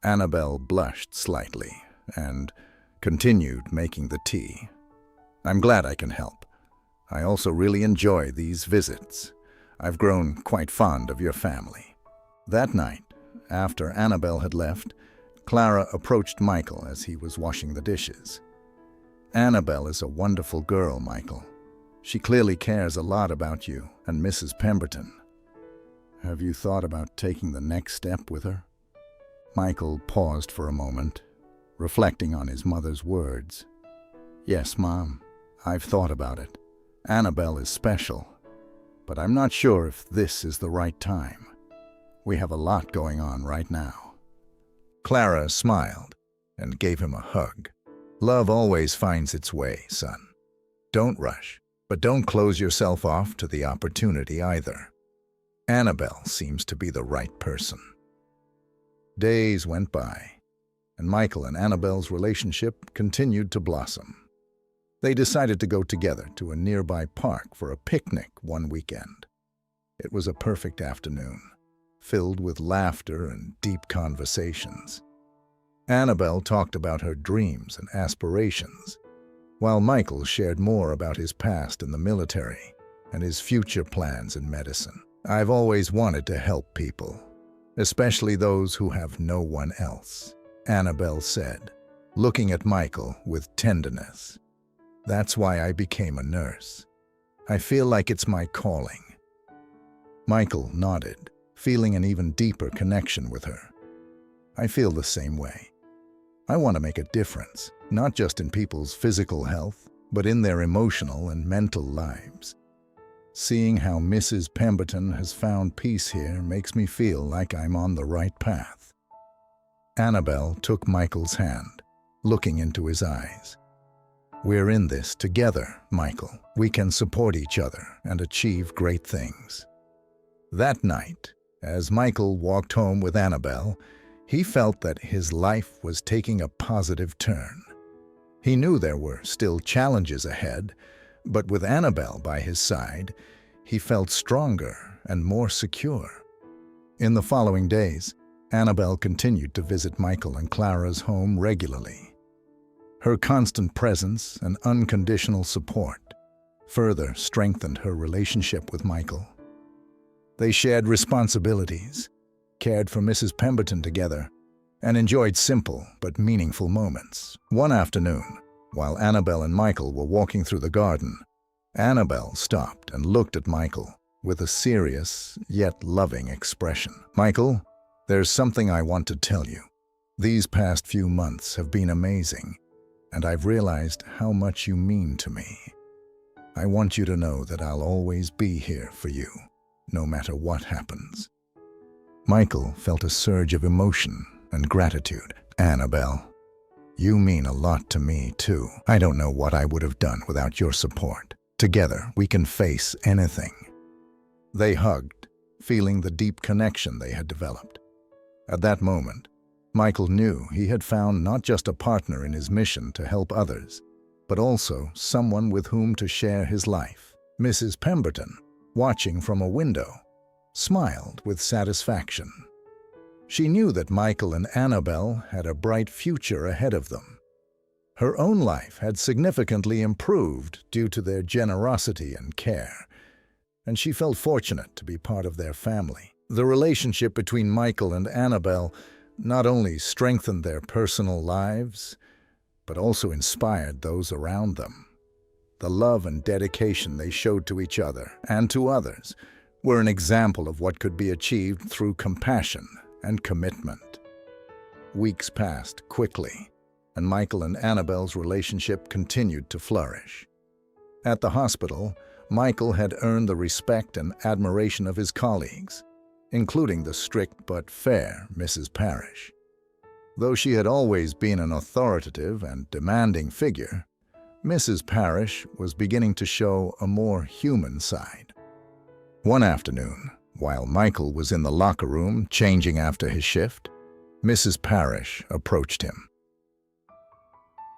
Annabelle blushed slightly and continued making the tea. "I'm glad I can help. I also really enjoy these visits. I've grown quite fond of your family." That night, after Annabelle had left, Clara approached Michael as he was washing the dishes. "Annabelle is a wonderful girl, Michael. She clearly cares a lot about you and Mrs. Pemberton. Have you thought about taking the next step with her?" Michael paused for a moment, reflecting on his mother's words. "Yes, Mom, I've thought about it. Annabelle is special, but I'm not sure if this is the right time. We have a lot going on right now." Clara smiled and gave him a hug. "Love always finds its way, son. Don't rush, but don't close yourself off to the opportunity either. Annabelle seems to be the right person." Days went by, and Michael and Annabelle's relationship continued to blossom. They decided to go together to a nearby park for a picnic one weekend. It was a perfect afternoon, filled with laughter and deep conversations. Annabelle talked about her dreams and aspirations, while Michael shared more about his past in the military and his future plans in medicine. "I've always wanted to help people, especially those who have no one else," Annabelle said, looking at Michael with tenderness. "That's why I became a nurse. I feel like it's my calling." Michael nodded, feeling an even deeper connection with her. "I feel the same way. I want to make a difference, not just in people's physical health, but in their emotional and mental lives. Seeing how Mrs. Pemberton has found peace here makes me feel like I'm on the right path." Annabelle took Michael's hand, looking into his eyes. "We're in this together, Michael. We can support each other and achieve great things." That night, as Michael walked home with Annabelle, he felt that his life was taking a positive turn. He knew there were still challenges ahead, but with Annabelle by his side, he felt stronger and more secure. In the following days, Annabelle continued to visit Michael and Clara's home regularly. Her constant presence and unconditional support further strengthened her relationship with Michael. They shared responsibilities, cared for Mrs. Pemberton together, and enjoyed simple but meaningful moments. One afternoon, while Annabelle and Michael were walking through the garden, Annabelle stopped and looked at Michael with a serious yet loving expression. "Michael, there's something I want to tell you. These past few months have been amazing, and I've realized how much you mean to me. I want you to know that I'll always be here for you, no matter what happens." Michael felt a surge of emotion and gratitude. "Annabelle, you mean a lot to me, too. I don't know what I would have done without your support. Together, we can face anything." They hugged, feeling the deep connection they had developed. At that moment, Michael knew he had found not just a partner in his mission to help others, but also someone with whom to share his life. Mrs. Pemberton, watching from a window, smiled with satisfaction. She knew that Michael and Annabelle had a bright future ahead of them. Her own life had significantly improved due to their generosity and care, and she felt fortunate to be part of their family. The relationship between Michael and Annabelle not only strengthened their personal lives, but also inspired those around them. The love and dedication they showed to each other and to others were an example of what could be achieved through compassion and commitment. Weeks passed quickly, and Michael and Annabelle's relationship continued to flourish. At the hospital, Michael had earned the respect and admiration of his colleagues, including the strict but fair Mrs. Parrish. Though she had always been an authoritative and demanding figure, Mrs. Parrish was beginning to show a more human side. One afternoon, while Michael was in the locker room changing after his shift, Mrs. Parrish approached him.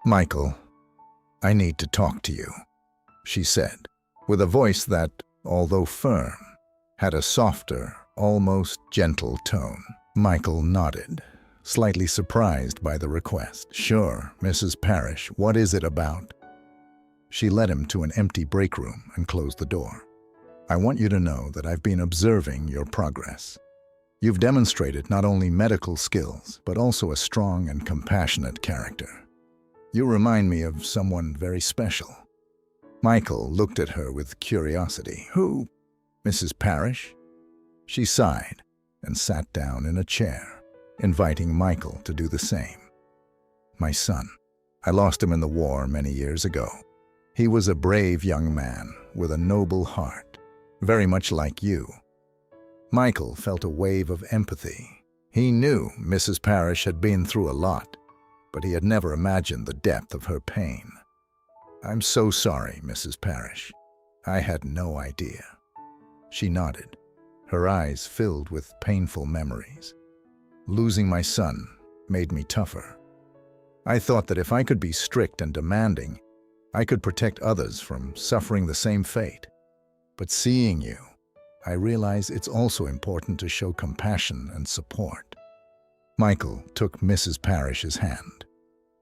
"Michael, I need to talk to you," she said, with a voice that, although firm, had a softer, almost gentle tone. Michael nodded, slightly surprised by the request. "Sure, Mrs. Parrish, what is it about?" She led him to an empty break room and closed the door. "I want you to know that I've been observing your progress. You've demonstrated not only medical skills, but also a strong and compassionate character. You remind me of someone very special." Michael looked at her with curiosity. "Who? Mrs. Parrish?" She sighed and sat down in a chair, inviting Michael to do the same. "My son. I lost him in the war many years ago. He was a brave young man with a noble heart, very much like you." Michael felt a wave of empathy. He knew Mrs. Parrish had been through a lot, but he had never imagined the depth of her pain. "I'm so sorry, Mrs. Parrish. I had no idea." She nodded, her eyes filled with painful memories. "Losing my son made me tougher. I thought that if I could be strict and demanding, I could protect others from suffering the same fate. But seeing you, I realize it's also important to show compassion and support." Michael took Mrs. Parrish's hand,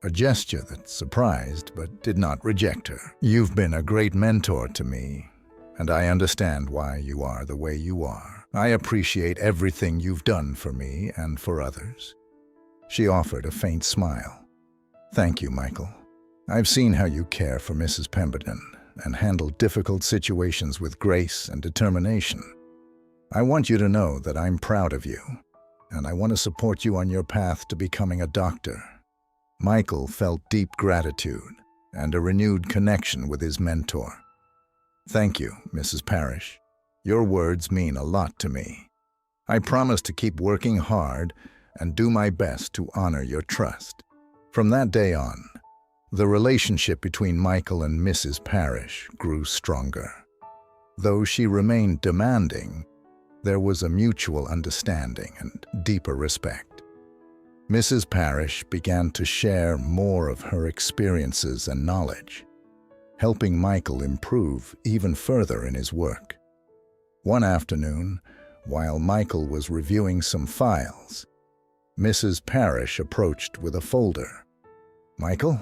a gesture that surprised but did not reject her. "You've been a great mentor to me, and I understand why you are the way you are. I appreciate everything you've done for me and for others." She offered a faint smile. "Thank you, Michael. I've seen how you care for Mrs. Pemberton and handle difficult situations with grace and determination. I want you to know that I'm proud of you, and I want to support you on your path to becoming a doctor." Michael felt deep gratitude and a renewed connection with his mentor. "Thank you, Mrs. Parrish. Your words mean a lot to me. I promise to keep working hard and do my best to honor your trust." From that day on, the relationship between Michael and Mrs. Parrish grew stronger. Though she remained demanding, there was a mutual understanding and deeper respect. Mrs. Parrish began to share more of her experiences and knowledge, helping Michael improve even further in his work. One afternoon, while Michael was reviewing some files, Mrs. Parrish approached with a folder. "Michael,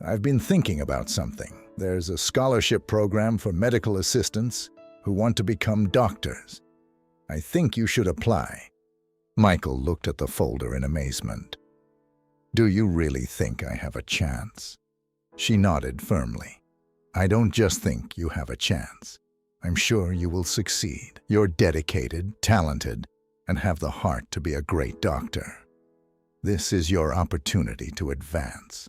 I've been thinking about something. There's a scholarship program for medical assistants who want to become doctors. I think you should apply." Michael looked at the folder in amazement. "Do you really think I have a chance?" She nodded firmly. "I don't just think you have a chance. I'm sure you will succeed. You're dedicated, talented, and have the heart to be a great doctor. This is your opportunity to advance."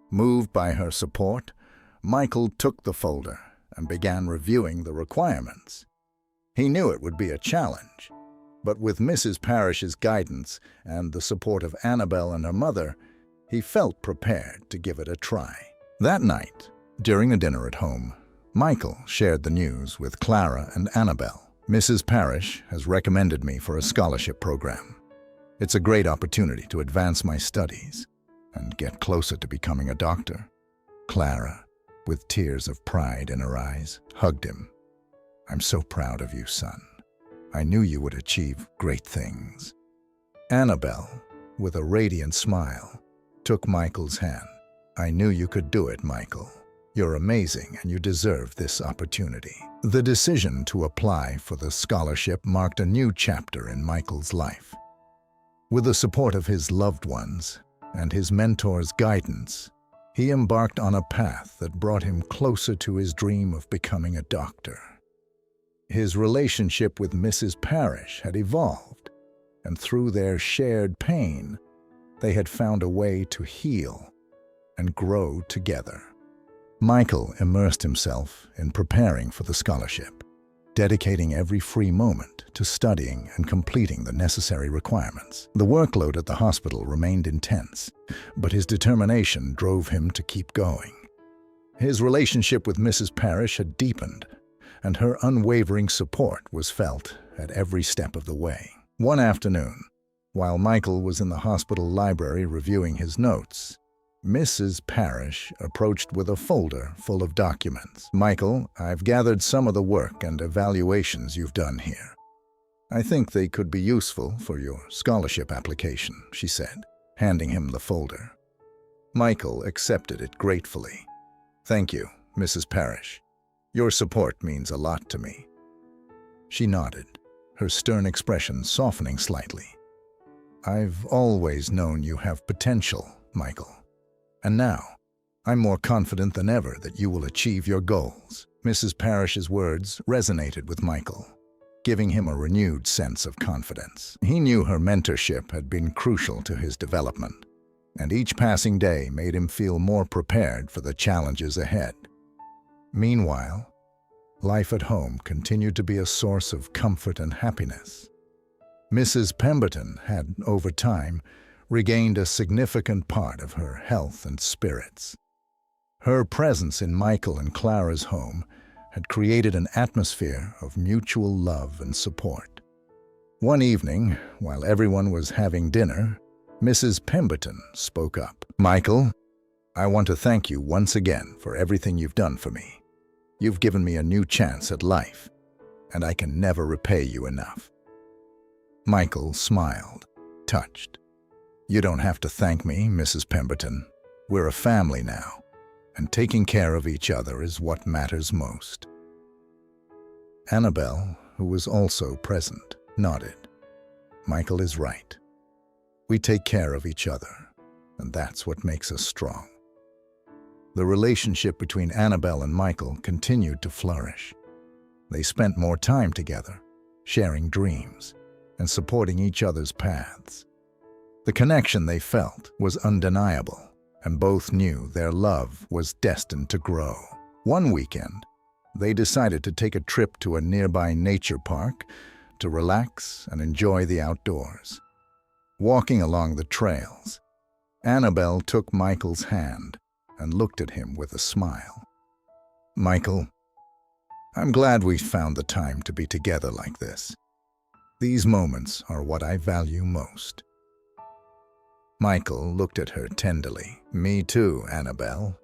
Moved by her support, Michael took the folder and began reviewing the requirements. He knew it would be a challenge, but with Mrs. Parrish's guidance and the support of Annabelle and her mother, he felt prepared to give it a try. That night, during the dinner at home, Michael shared the news with Clara and Annabelle. "Mrs. Parrish has recommended me for a scholarship program. It's a great opportunity to advance my studies and get closer to becoming a doctor." Clara, with tears of pride in her eyes, hugged him. "I'm so proud of you, son. I knew you would achieve great things." Annabelle, with a radiant smile, took Michael's hand. "I knew you could do it, Michael. You're amazing and you deserve this opportunity." The decision to apply for the scholarship marked a new chapter in Michael's life. With the support of his loved ones and his mentor's guidance, he embarked on a path that brought him closer to his dream of becoming a doctor. His relationship with Mrs. Parrish had evolved, and through their shared pain, they had found a way to heal and grow together. Michael immersed himself in preparing for the scholarship, dedicating every free moment to studying and completing the necessary requirements. The workload at the hospital remained intense, but his determination drove him to keep going. His relationship with Mrs. Parrish had deepened, and her unwavering support was felt at every step of the way. One afternoon, while Michael was in the hospital library reviewing his notes, Mrs. Parrish approached with a folder full of documents. "Michael, I've gathered some of the work and evaluations you've done here. I think they could be useful for your scholarship application," she said, handing him the folder. Michael accepted it gratefully. "Thank you, Mrs. Parrish. Your support means a lot to me." She nodded, her stern expression softening slightly. "I've always known you have potential, Michael. And now, I'm more confident than ever that you will achieve your goals." Mrs. Parrish's words resonated with Michael, giving him a renewed sense of confidence. He knew her mentorship had been crucial to his development, and each passing day made him feel more prepared for the challenges ahead. Meanwhile, life at home continued to be a source of comfort and happiness. Mrs. Pemberton had, over time, regained a significant part of her health and spirits. Her presence in Michael and Clara's home had created an atmosphere of mutual love and support. One evening, while everyone was having dinner, Mrs. Pemberton spoke up. "Michael, I want to thank you once again for everything you've done for me. You've given me a new chance at life, and I can never repay you enough." Michael smiled, touched. "You don't have to thank me, Mrs. Pemberton. We're a family now, and taking care of each other is what matters most." Annabelle, who was also present, nodded. "Michael is right. We take care of each other, and that's what makes us strong." The relationship between Annabelle and Michael continued to flourish. They spent more time together, sharing dreams and supporting each other's paths. The connection they felt was undeniable, and both knew their love was destined to grow. One weekend, they decided to take a trip to a nearby nature park to relax and enjoy the outdoors. Walking along the trails, Annabelle took Michael's hand and looked at him with a smile. "Michael, I'm glad we found the time to be together like this. These moments are what I value most." Michael looked at her tenderly. "Me too, Annabelle.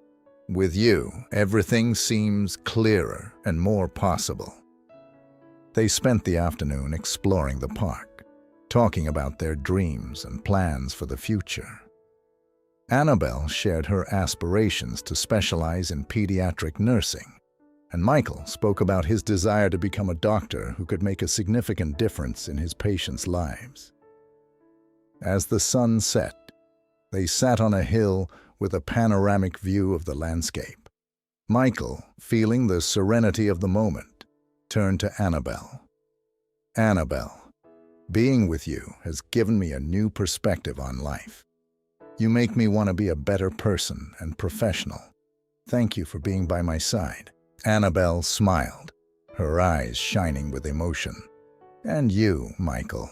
With you, everything seems clearer and more possible." They spent the afternoon exploring the park, talking about their dreams and plans for the future. Annabelle shared her aspirations to specialize in pediatric nursing, and Michael spoke about his desire to become a doctor who could make a significant difference in his patients' lives. As the sun set, they sat on a hill with a panoramic view of the landscape. Michael, feeling the serenity of the moment, turned to Annabelle. "Annabelle, being with you has given me a new perspective on life. You make me want to be a better person and professional. Thank you for being by my side." Annabelle smiled, her eyes shining with emotion. "And you, Michael,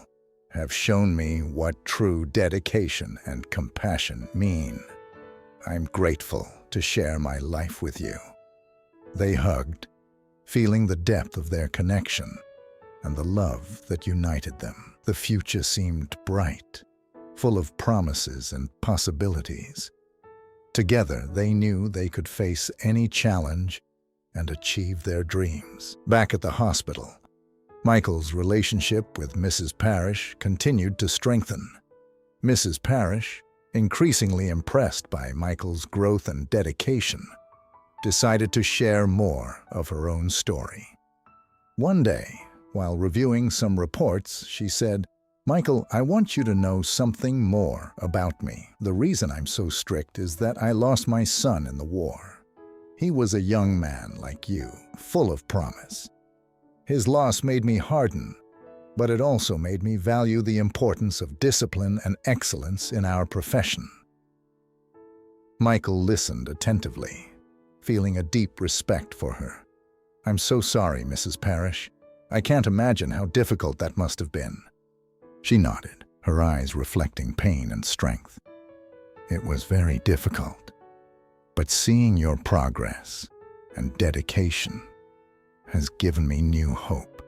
have shown me what true dedication and compassion mean. I'm grateful to share my life with you." They hugged, feeling the depth of their connection and the love that united them. The future seemed bright, full of promises and possibilities. Together, they knew they could face any challenge and achieve their dreams. Back at the hospital, Michael's relationship with Mrs. Parrish continued to strengthen. Mrs. Parrish, increasingly impressed by Michael's growth and dedication, decided to share more of her own story. One day, while reviewing some reports, she said, "Michael, I want you to know something more about me. The reason I'm so strict is that I lost my son in the war. He was a young man like you, full of promise. His loss made me harden, but it also made me value the importance of discipline and excellence in our profession." Michael listened attentively, feeling a deep respect for her. "I'm so sorry, Mrs. Parrish. I can't imagine how difficult that must have been." She nodded, her eyes reflecting pain and strength. "It was very difficult, but seeing your progress and dedication has given me new hope.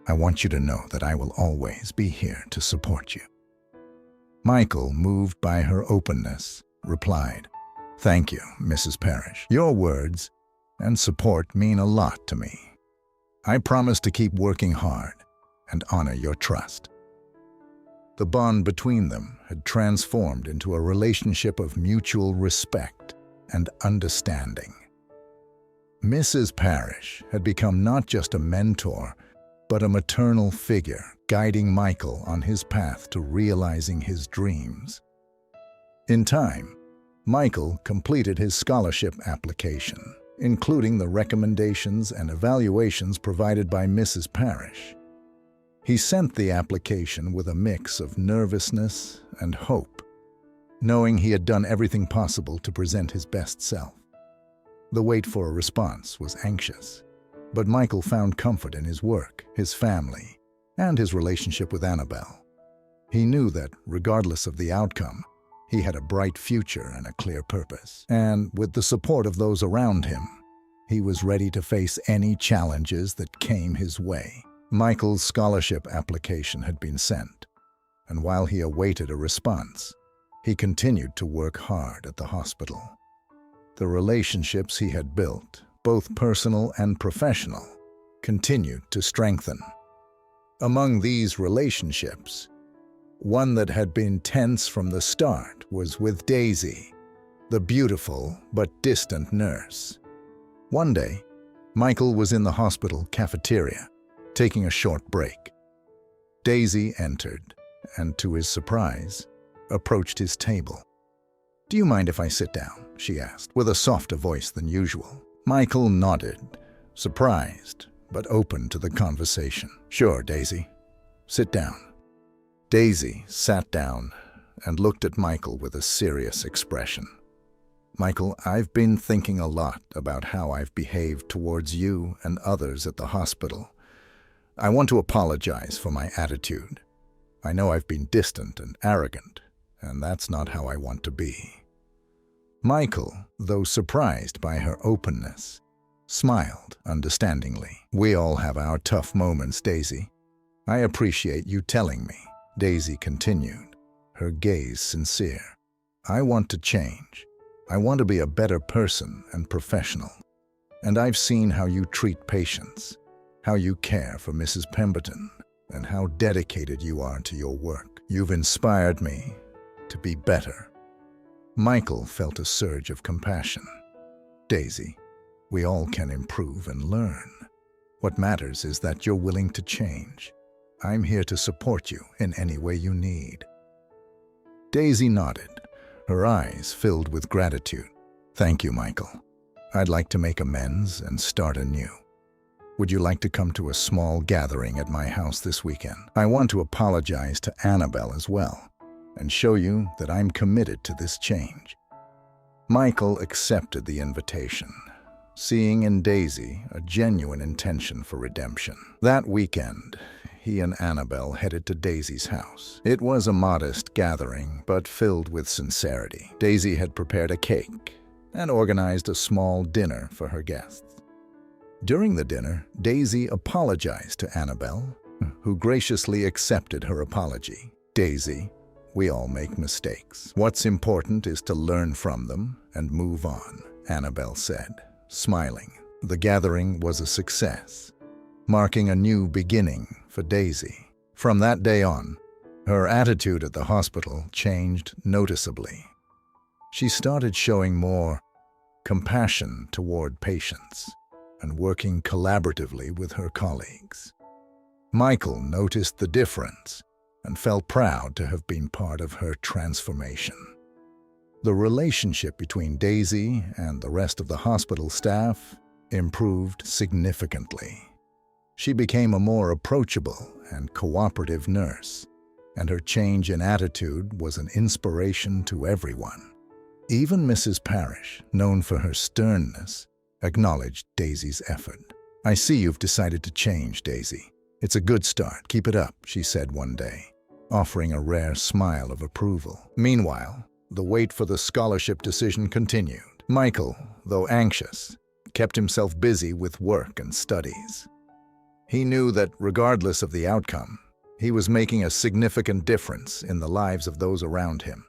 I want you to know that I will always be here to support you." Michael, moved by her openness, replied, "Thank you, Mrs. Parrish. Your words and support mean a lot to me. I promise to keep working hard and honor your trust." The bond between them had transformed into a relationship of mutual respect and understanding. Mrs. Parrish had become not just a mentor, but a maternal figure guiding Michael on his path to realizing his dreams. In time, Michael completed his scholarship application, including the recommendations and evaluations provided by Mrs. Parrish. He sent the application with a mix of nervousness and hope, knowing he had done everything possible to present his best self. The wait for a response was anxious, but Michael found comfort in his work, his family, and his relationship with Annabelle. He knew that, regardless of the outcome, he had a bright future and a clear purpose. And with the support of those around him, he was ready to face any challenges that came his way. Michael's scholarship application had been sent, and while he awaited a response, he continued to work hard at the hospital. The relationships he had built, both personal and professional, continued to strengthen. Among these relationships, one that had been tense from the start was with Daisy, the beautiful but distant nurse. One day, Michael was in the hospital cafeteria, taking a short break. Daisy entered, and to his surprise, approached his table. "Do you mind if I sit down?" she asked, with a softer voice than usual. Michael nodded, surprised, but open to the conversation. "Sure, Daisy. Sit down." Daisy sat down and looked at Michael with a serious expression. "Michael, I've been thinking a lot about how I've behaved towards you and others at the hospital. I want to apologize for my attitude. I know I've been distant and arrogant, and that's not how I want to be." Michael, though surprised by her openness, smiled understandingly. "We all have our tough moments, Daisy. I appreciate you telling me," Daisy continued, her gaze sincere. "I want to change. I want to be a better person and professional. And I've seen how you treat patients. how you care for Mrs. Pemberton, and how dedicated you are to your work. You've inspired me to be better." Michael felt a surge of compassion. "Daisy, we all can improve and learn. What matters is that you're willing to change. I'm here to support you in any way you need." Daisy nodded, her eyes filled with gratitude. "Thank you, Michael. I'd like to make amends and start anew. Would you like to come to a small gathering at my house this weekend? I want to apologize to Annabelle as well and show you that I'm committed to this change." Michael accepted the invitation, seeing in Daisy a genuine intention for redemption. That weekend, he and Annabelle headed to Daisy's house. It was a modest gathering, but filled with sincerity. Daisy had prepared a cake and organized a small dinner for her guests. During the dinner, Daisy apologized to Annabelle, who graciously accepted her apology. "Daisy, we all make mistakes. What's important is to learn from them and move on," Annabelle said, smiling. The gathering was a success, marking a new beginning for Daisy. From that day on, her attitude at the hospital changed noticeably. She started showing more compassion toward patients and working collaboratively with her colleagues. Michael noticed the difference and felt proud to have been part of her transformation. The relationship between Daisy and the rest of the hospital staff improved significantly. She became a more approachable and cooperative nurse, and her change in attitude was an inspiration to everyone. Even Mrs. Parrish, known for her sternness, acknowledged Daisy's effort. "I see you've decided to change, Daisy. It's a good start. Keep it up," she said one day, offering a rare smile of approval. Meanwhile, the wait for the scholarship decision continued. Michael, though anxious, kept himself busy with work and studies. He knew that regardless of the outcome, he was making a significant difference in the lives of those around him.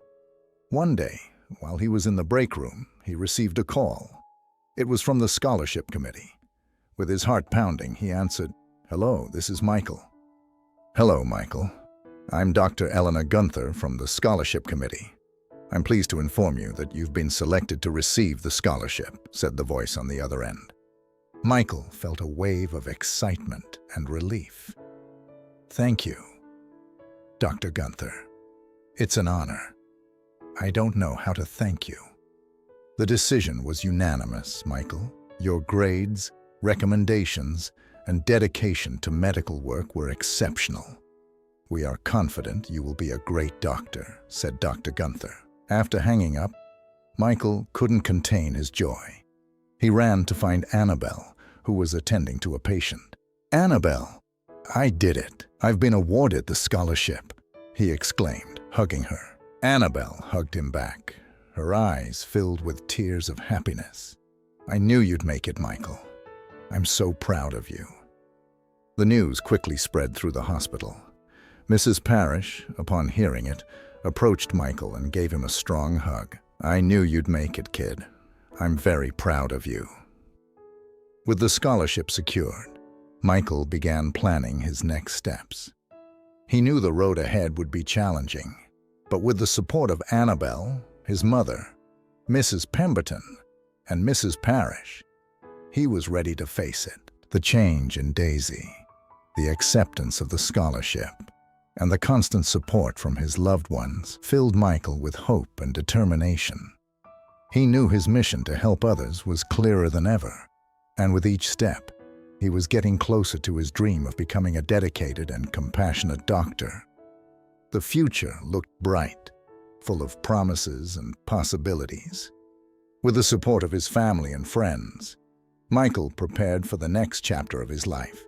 One day, while he was in the break room, he received a call. It was from the scholarship committee. With his heart pounding, he answered, "Hello, this is Michael." "Hello, Michael. I'm Dr. Elena Gunther from the scholarship committee. I'm pleased to inform you that you've been selected to receive the scholarship," said the voice on the other end. Michael felt a wave of excitement and relief. "Thank you, Dr. Gunther. It's an honor. I don't know how to thank you." The decision was unanimous, Michael. Your grades, recommendations, and dedication to medical work were exceptional. "We are confident you will be a great doctor," said Dr. Gunther. After hanging up, Michael couldn't contain his joy. He ran to find Annabelle, who was attending to a patient. "Annabelle, I did it. I've been awarded the scholarship," he exclaimed, hugging her. Annabelle hugged him back, her eyes filled with tears of happiness. "I knew you'd make it, Michael. I'm so proud of you." The news quickly spread through the hospital. Mrs. Parrish, upon hearing it, approached Michael and gave him a strong hug. "I knew you'd make it, kid. I'm very proud of you." With the scholarship secured, Michael began planning his next steps. He knew the road ahead would be challenging, but with the support of Annabelle, his mother, Mrs. Pemberton, and Mrs. Parrish, he was ready to face it. The change in Daisy, the acceptance of the scholarship, and the constant support from his loved ones filled Michael with hope and determination. He knew his mission to help others was clearer than ever, and with each step, he was getting closer to his dream of becoming a dedicated and compassionate doctor. The future looked bright, full of promises and possibilities. With the support of his family and friends, Michael prepared for the next chapter of his life,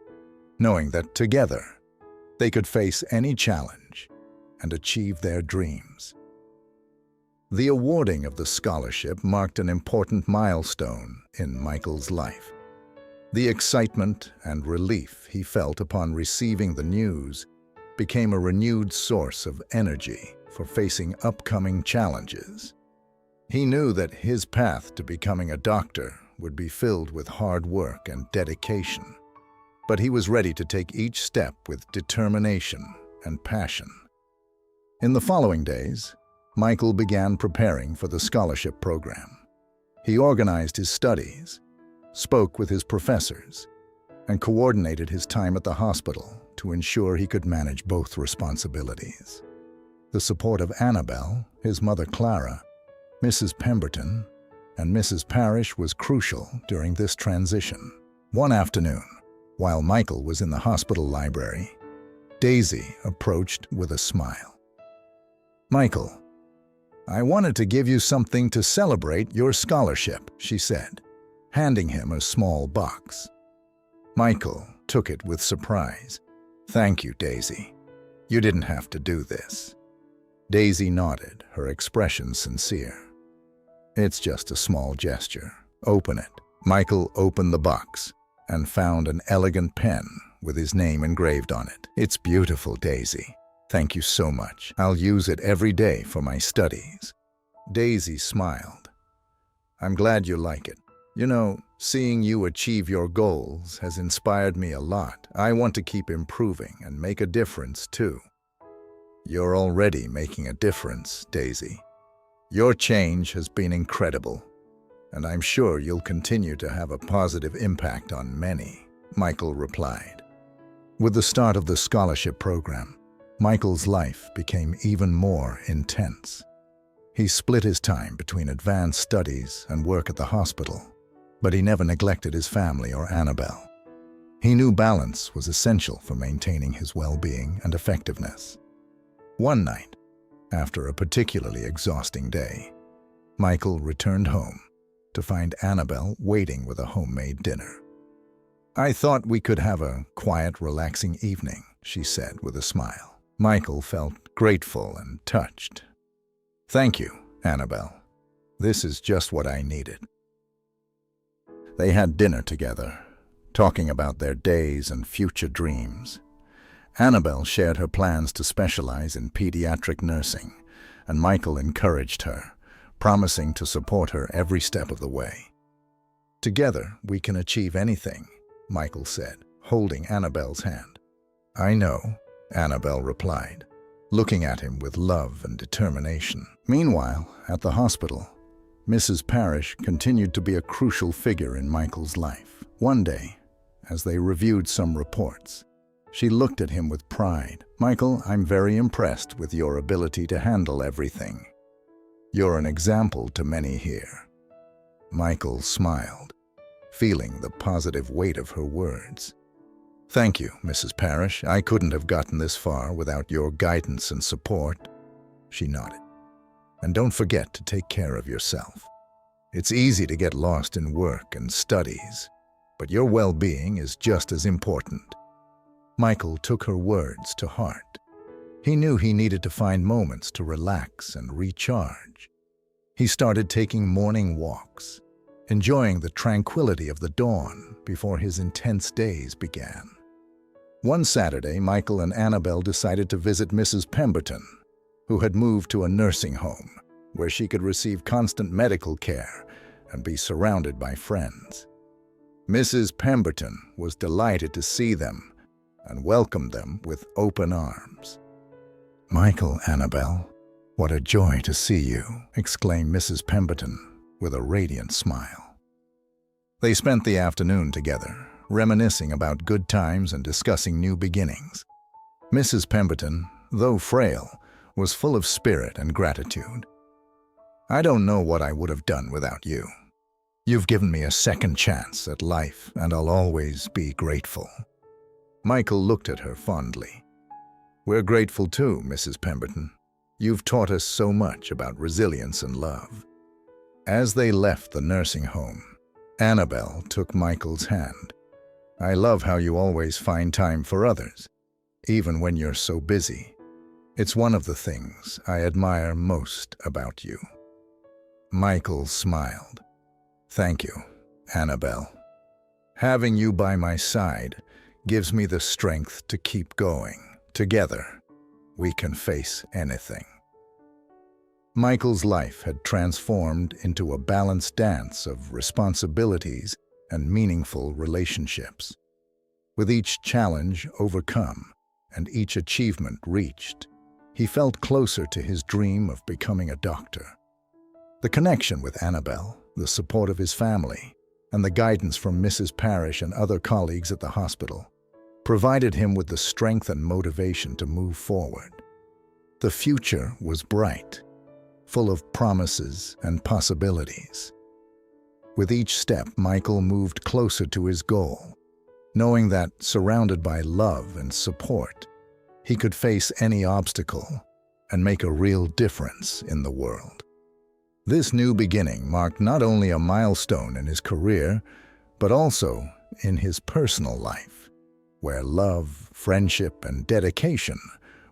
knowing that together, they could face any challenge and achieve their dreams. The awarding of the scholarship marked an important milestone in Michael's life. The excitement and relief he felt upon receiving the news became a renewed source of energy for facing upcoming challenges. He knew that his path to becoming a doctor would be filled with hard work and dedication. but he was ready to take each step with determination and passion. In the following days, Michael began preparing for the scholarship program. He organized his studies, spoke with his professors, and coordinated his time at the hospital to ensure he could manage both responsibilities. The support of Annabelle, his mother Clara, Mrs. Pemberton, and Mrs. Parrish was crucial during this transition. One afternoon, while Michael was in the hospital library, Daisy approached with a smile. "Michael, I wanted to give you something to celebrate your scholarship," she said, handing him a small box. Michael took it with surprise. "Thank you, Daisy. You didn't have to do this." Daisy nodded, her expression sincere. "It's just a small gesture. Open it." Michael opened the box and found an elegant pen with his name engraved on it. "It's beautiful, Daisy. Thank you so much. I'll use it every day for my studies." Daisy smiled. "I'm glad you like it. You know, seeing you achieve your goals has inspired me a lot. I want to keep improving and make a difference, too." "You're already making a difference, Daisy. Your change has been incredible, and I'm sure you'll continue to have a positive impact on many," Michael replied. With the start of the scholarship program, Michael's life became even more intense. He split his time between advanced studies and work at the hospital, but he never neglected his family or Annabelle. He knew balance was essential for maintaining his well-being and effectiveness. One night, after a particularly exhausting day, Michael returned home to find Annabelle waiting with a homemade dinner. "I thought we could have a quiet, relaxing evening," she said with a smile. Michael felt grateful and touched. "Thank you, Annabelle. This is just what I needed." They had dinner together, talking about their days and future dreams. Annabelle shared her plans to specialize in pediatric nursing, and Michael encouraged her, promising to support her every step of the way. "Together, we can achieve anything," Michael said, holding Annabelle's hand. "I know," Annabelle replied, looking at him with love and determination. Meanwhile, at the hospital, Mrs. Parrish continued to be a crucial figure in Michael's life. One day, as they reviewed some reports, she looked at him with pride. "Michael, I'm very impressed with your ability to handle everything. You're an example to many here." Michael smiled, feeling the positive weight of her words. "Thank you, Mrs. Parrish. I couldn't have gotten this far without your guidance and support." She nodded. "And don't forget to take care of yourself. It's easy to get lost in work and studies, but your well-being is just as important." Michael took her words to heart. He knew he needed to find moments to relax and recharge. He started taking morning walks, enjoying the tranquility of the dawn before his intense days began. One Saturday, Michael and Annabelle decided to visit Mrs. Pemberton, who had moved to a nursing home where she could receive constant medical care and be surrounded by friends. Mrs. Pemberton was delighted to see them and welcomed them with open arms. "Michael, Annabelle, what a joy to see you," exclaimed Mrs. Pemberton with a radiant smile. They spent the afternoon together, reminiscing about good times and discussing new beginnings. Mrs. Pemberton, though frail, was full of spirit and gratitude. "I don't know what I would have done without you. You've given me a second chance at life, and I'll always be grateful." Michael looked at her fondly. "We're grateful too, Mrs. Pemberton. You've taught us so much about resilience and love." As they left the nursing home, Annabelle took Michael's hand. "I love how you always find time for others, even when you're so busy. It's one of the things I admire most about you." Michael smiled. "Thank you, Annabelle. Having you by my side gives me the strength to keep going. Together, we can face anything." Michael's life had transformed into a balanced dance of responsibilities and meaningful relationships. With each challenge overcome and each achievement reached, he felt closer to his dream of becoming a doctor. The connection with Annabelle, the support of his family, and the guidance from Mrs. Parrish and other colleagues at the hospital provided him with the strength and motivation to move forward. The future was bright, full of promises and possibilities. With each step, Michael moved closer to his goal, knowing that, surrounded by love and support, he could face any obstacle and make a real difference in the world. This new beginning marked not only a milestone in his career, but also in his personal life, where love, friendship, and dedication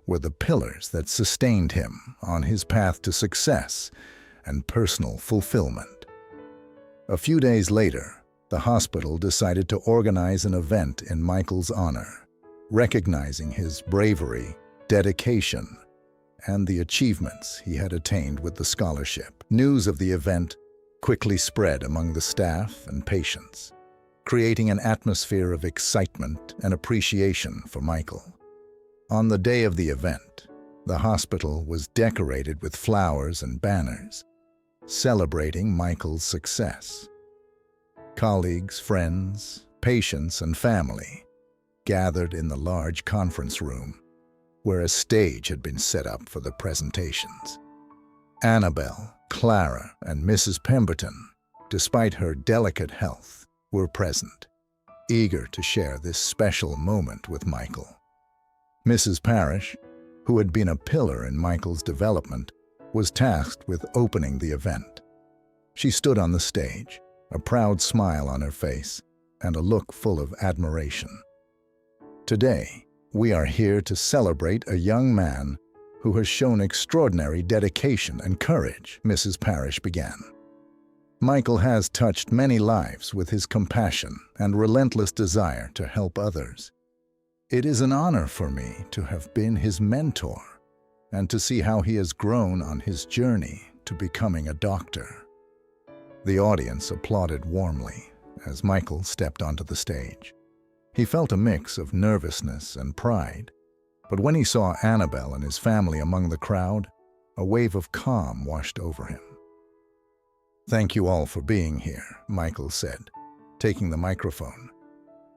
were the pillars that sustained him on his path to success and personal fulfillment. A few days later, the hospital decided to organize an event in Michael's honor, recognizing his bravery, dedication, and the achievements he had attained with the scholarship. News of the event quickly spread among the staff and patients, creating an atmosphere of excitement and appreciation for Michael. On the day of the event, the hospital was decorated with flowers and banners, celebrating Michael's success. Colleagues, friends, patients, and family gathered in the large conference room, where a stage had been set up for the presentations. Annabelle, Clara, and Mrs. Pemberton, despite her delicate health, were present, eager to share this special moment with Michael. Mrs. Parrish, who had been a pillar in Michael's development, was tasked with opening the event. She stood on the stage, a proud smile on her face and a look full of admiration. Today, we are here to celebrate a young man who has shown extraordinary dedication and courage, Mrs. Parrish began. Michael has touched many lives with his compassion and relentless desire to help others. It is an honor for me to have been his mentor and to see how he has grown on his journey to becoming a doctor. The audience applauded warmly as Michael stepped onto the stage. He felt a mix of nervousness and pride, but when he saw Annabelle and his family among the crowd, a wave of calm washed over him. "Thank you all for being here," Michael said, taking the microphone.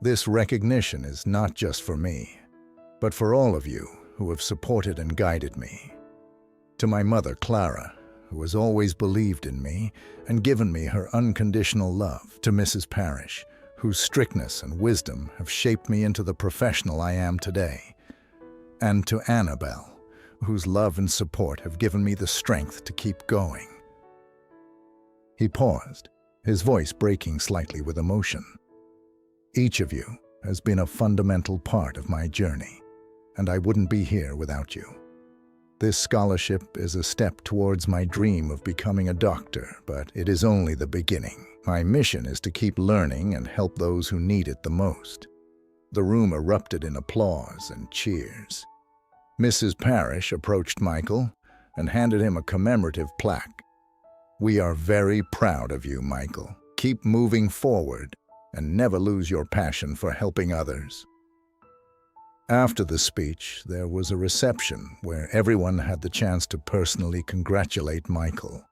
"This recognition is not just for me, but for all of you who have supported and guided me. To my mother, Clara, who has always believed in me and given me her unconditional love. To Mrs. Parrish, whose strictness and wisdom have shaped me into the professional I am today. And to Annabelle, whose love and support have given me the strength to keep going." He paused, his voice breaking slightly with emotion. "Each of you has been a fundamental part of my journey, and I wouldn't be here without you. This scholarship is a step towards my dream of becoming a doctor, but it is only the beginning. My mission is to keep learning and help those who need it the most." The room erupted in applause and cheers. Mrs. Parrish approached Michael and handed him a commemorative plaque. "We are very proud of you, Michael. Keep moving forward and never lose your passion for helping others." After the speech, there was a reception where everyone had the chance to personally congratulate Michael.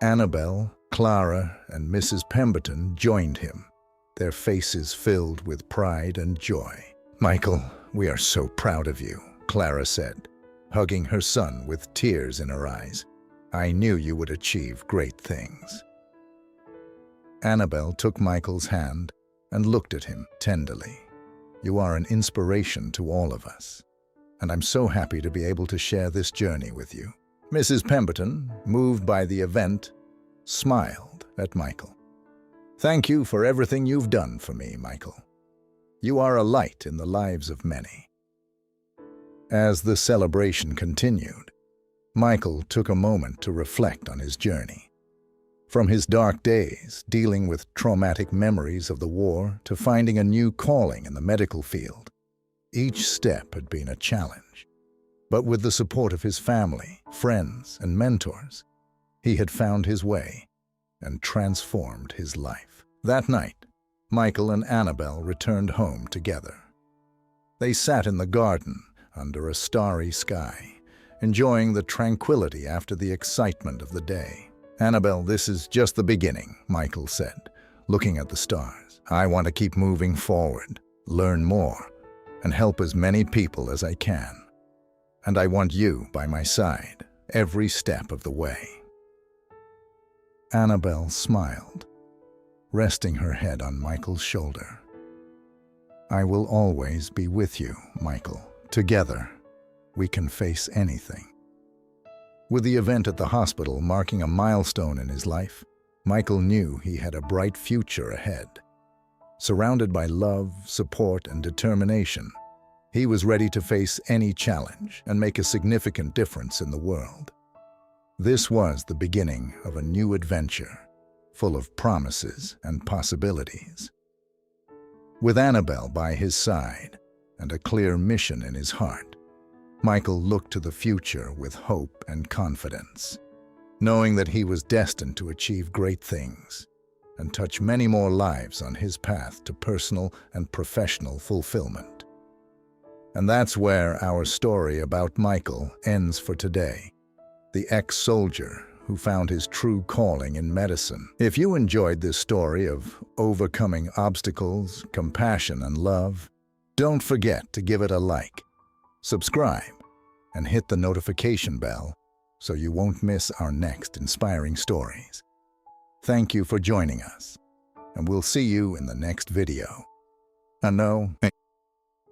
Annabelle, Clara, and Mrs. Pemberton joined him, their faces filled with pride and joy. "Michael, we are so proud of you," Clara said, hugging her son with tears in her eyes. "I knew you would achieve great things." Annabelle took Michael's hand and looked at him tenderly. "You are an inspiration to all of us, and I'm so happy to be able to share this journey with you." Mrs. Pemberton, moved by the event, smiled at Michael. "Thank you for everything you've done for me, Michael. You are a light in the lives of many." As the celebration continued, Michael took a moment to reflect on his journey. From his dark days, dealing with traumatic memories of the war, to finding a new calling in the medical field, each step had been a challenge. But with the support of his family, friends, and mentors, he had found his way and transformed his life. That night, Michael and Annabelle returned home together. They sat in the garden under a starry sky, enjoying the tranquility after the excitement of the day. "Annabelle, this is just the beginning," Michael said, looking at the stars. "I want to keep moving forward, learn more, and help as many people as I can. And I want you by my side every step of the way." Annabelle smiled, resting her head on Michael's shoulder. "I will always be with you, Michael. Together, we can face anything." With the event at the hospital marking a milestone in his life, Michael knew he had a bright future ahead. Surrounded by love, support, and determination, he was ready to face any challenge and make a significant difference in the world. This was the beginning of a new adventure, full of promises and possibilities. With Annabelle by his side and a clear mission in his heart, Michael looked to the future with hope and confidence, knowing that he was destined to achieve great things and touch many more lives on his path to personal and professional fulfillment. And that's where our story about Michael ends for today, the ex-soldier who found his true calling in medicine. If you enjoyed this story of overcoming obstacles, compassion, and love, don't forget to give it a like, subscribe, and hit the notification bell so you won't miss our next inspiring stories. Thank you for joining us, and we'll see you in the next video. And know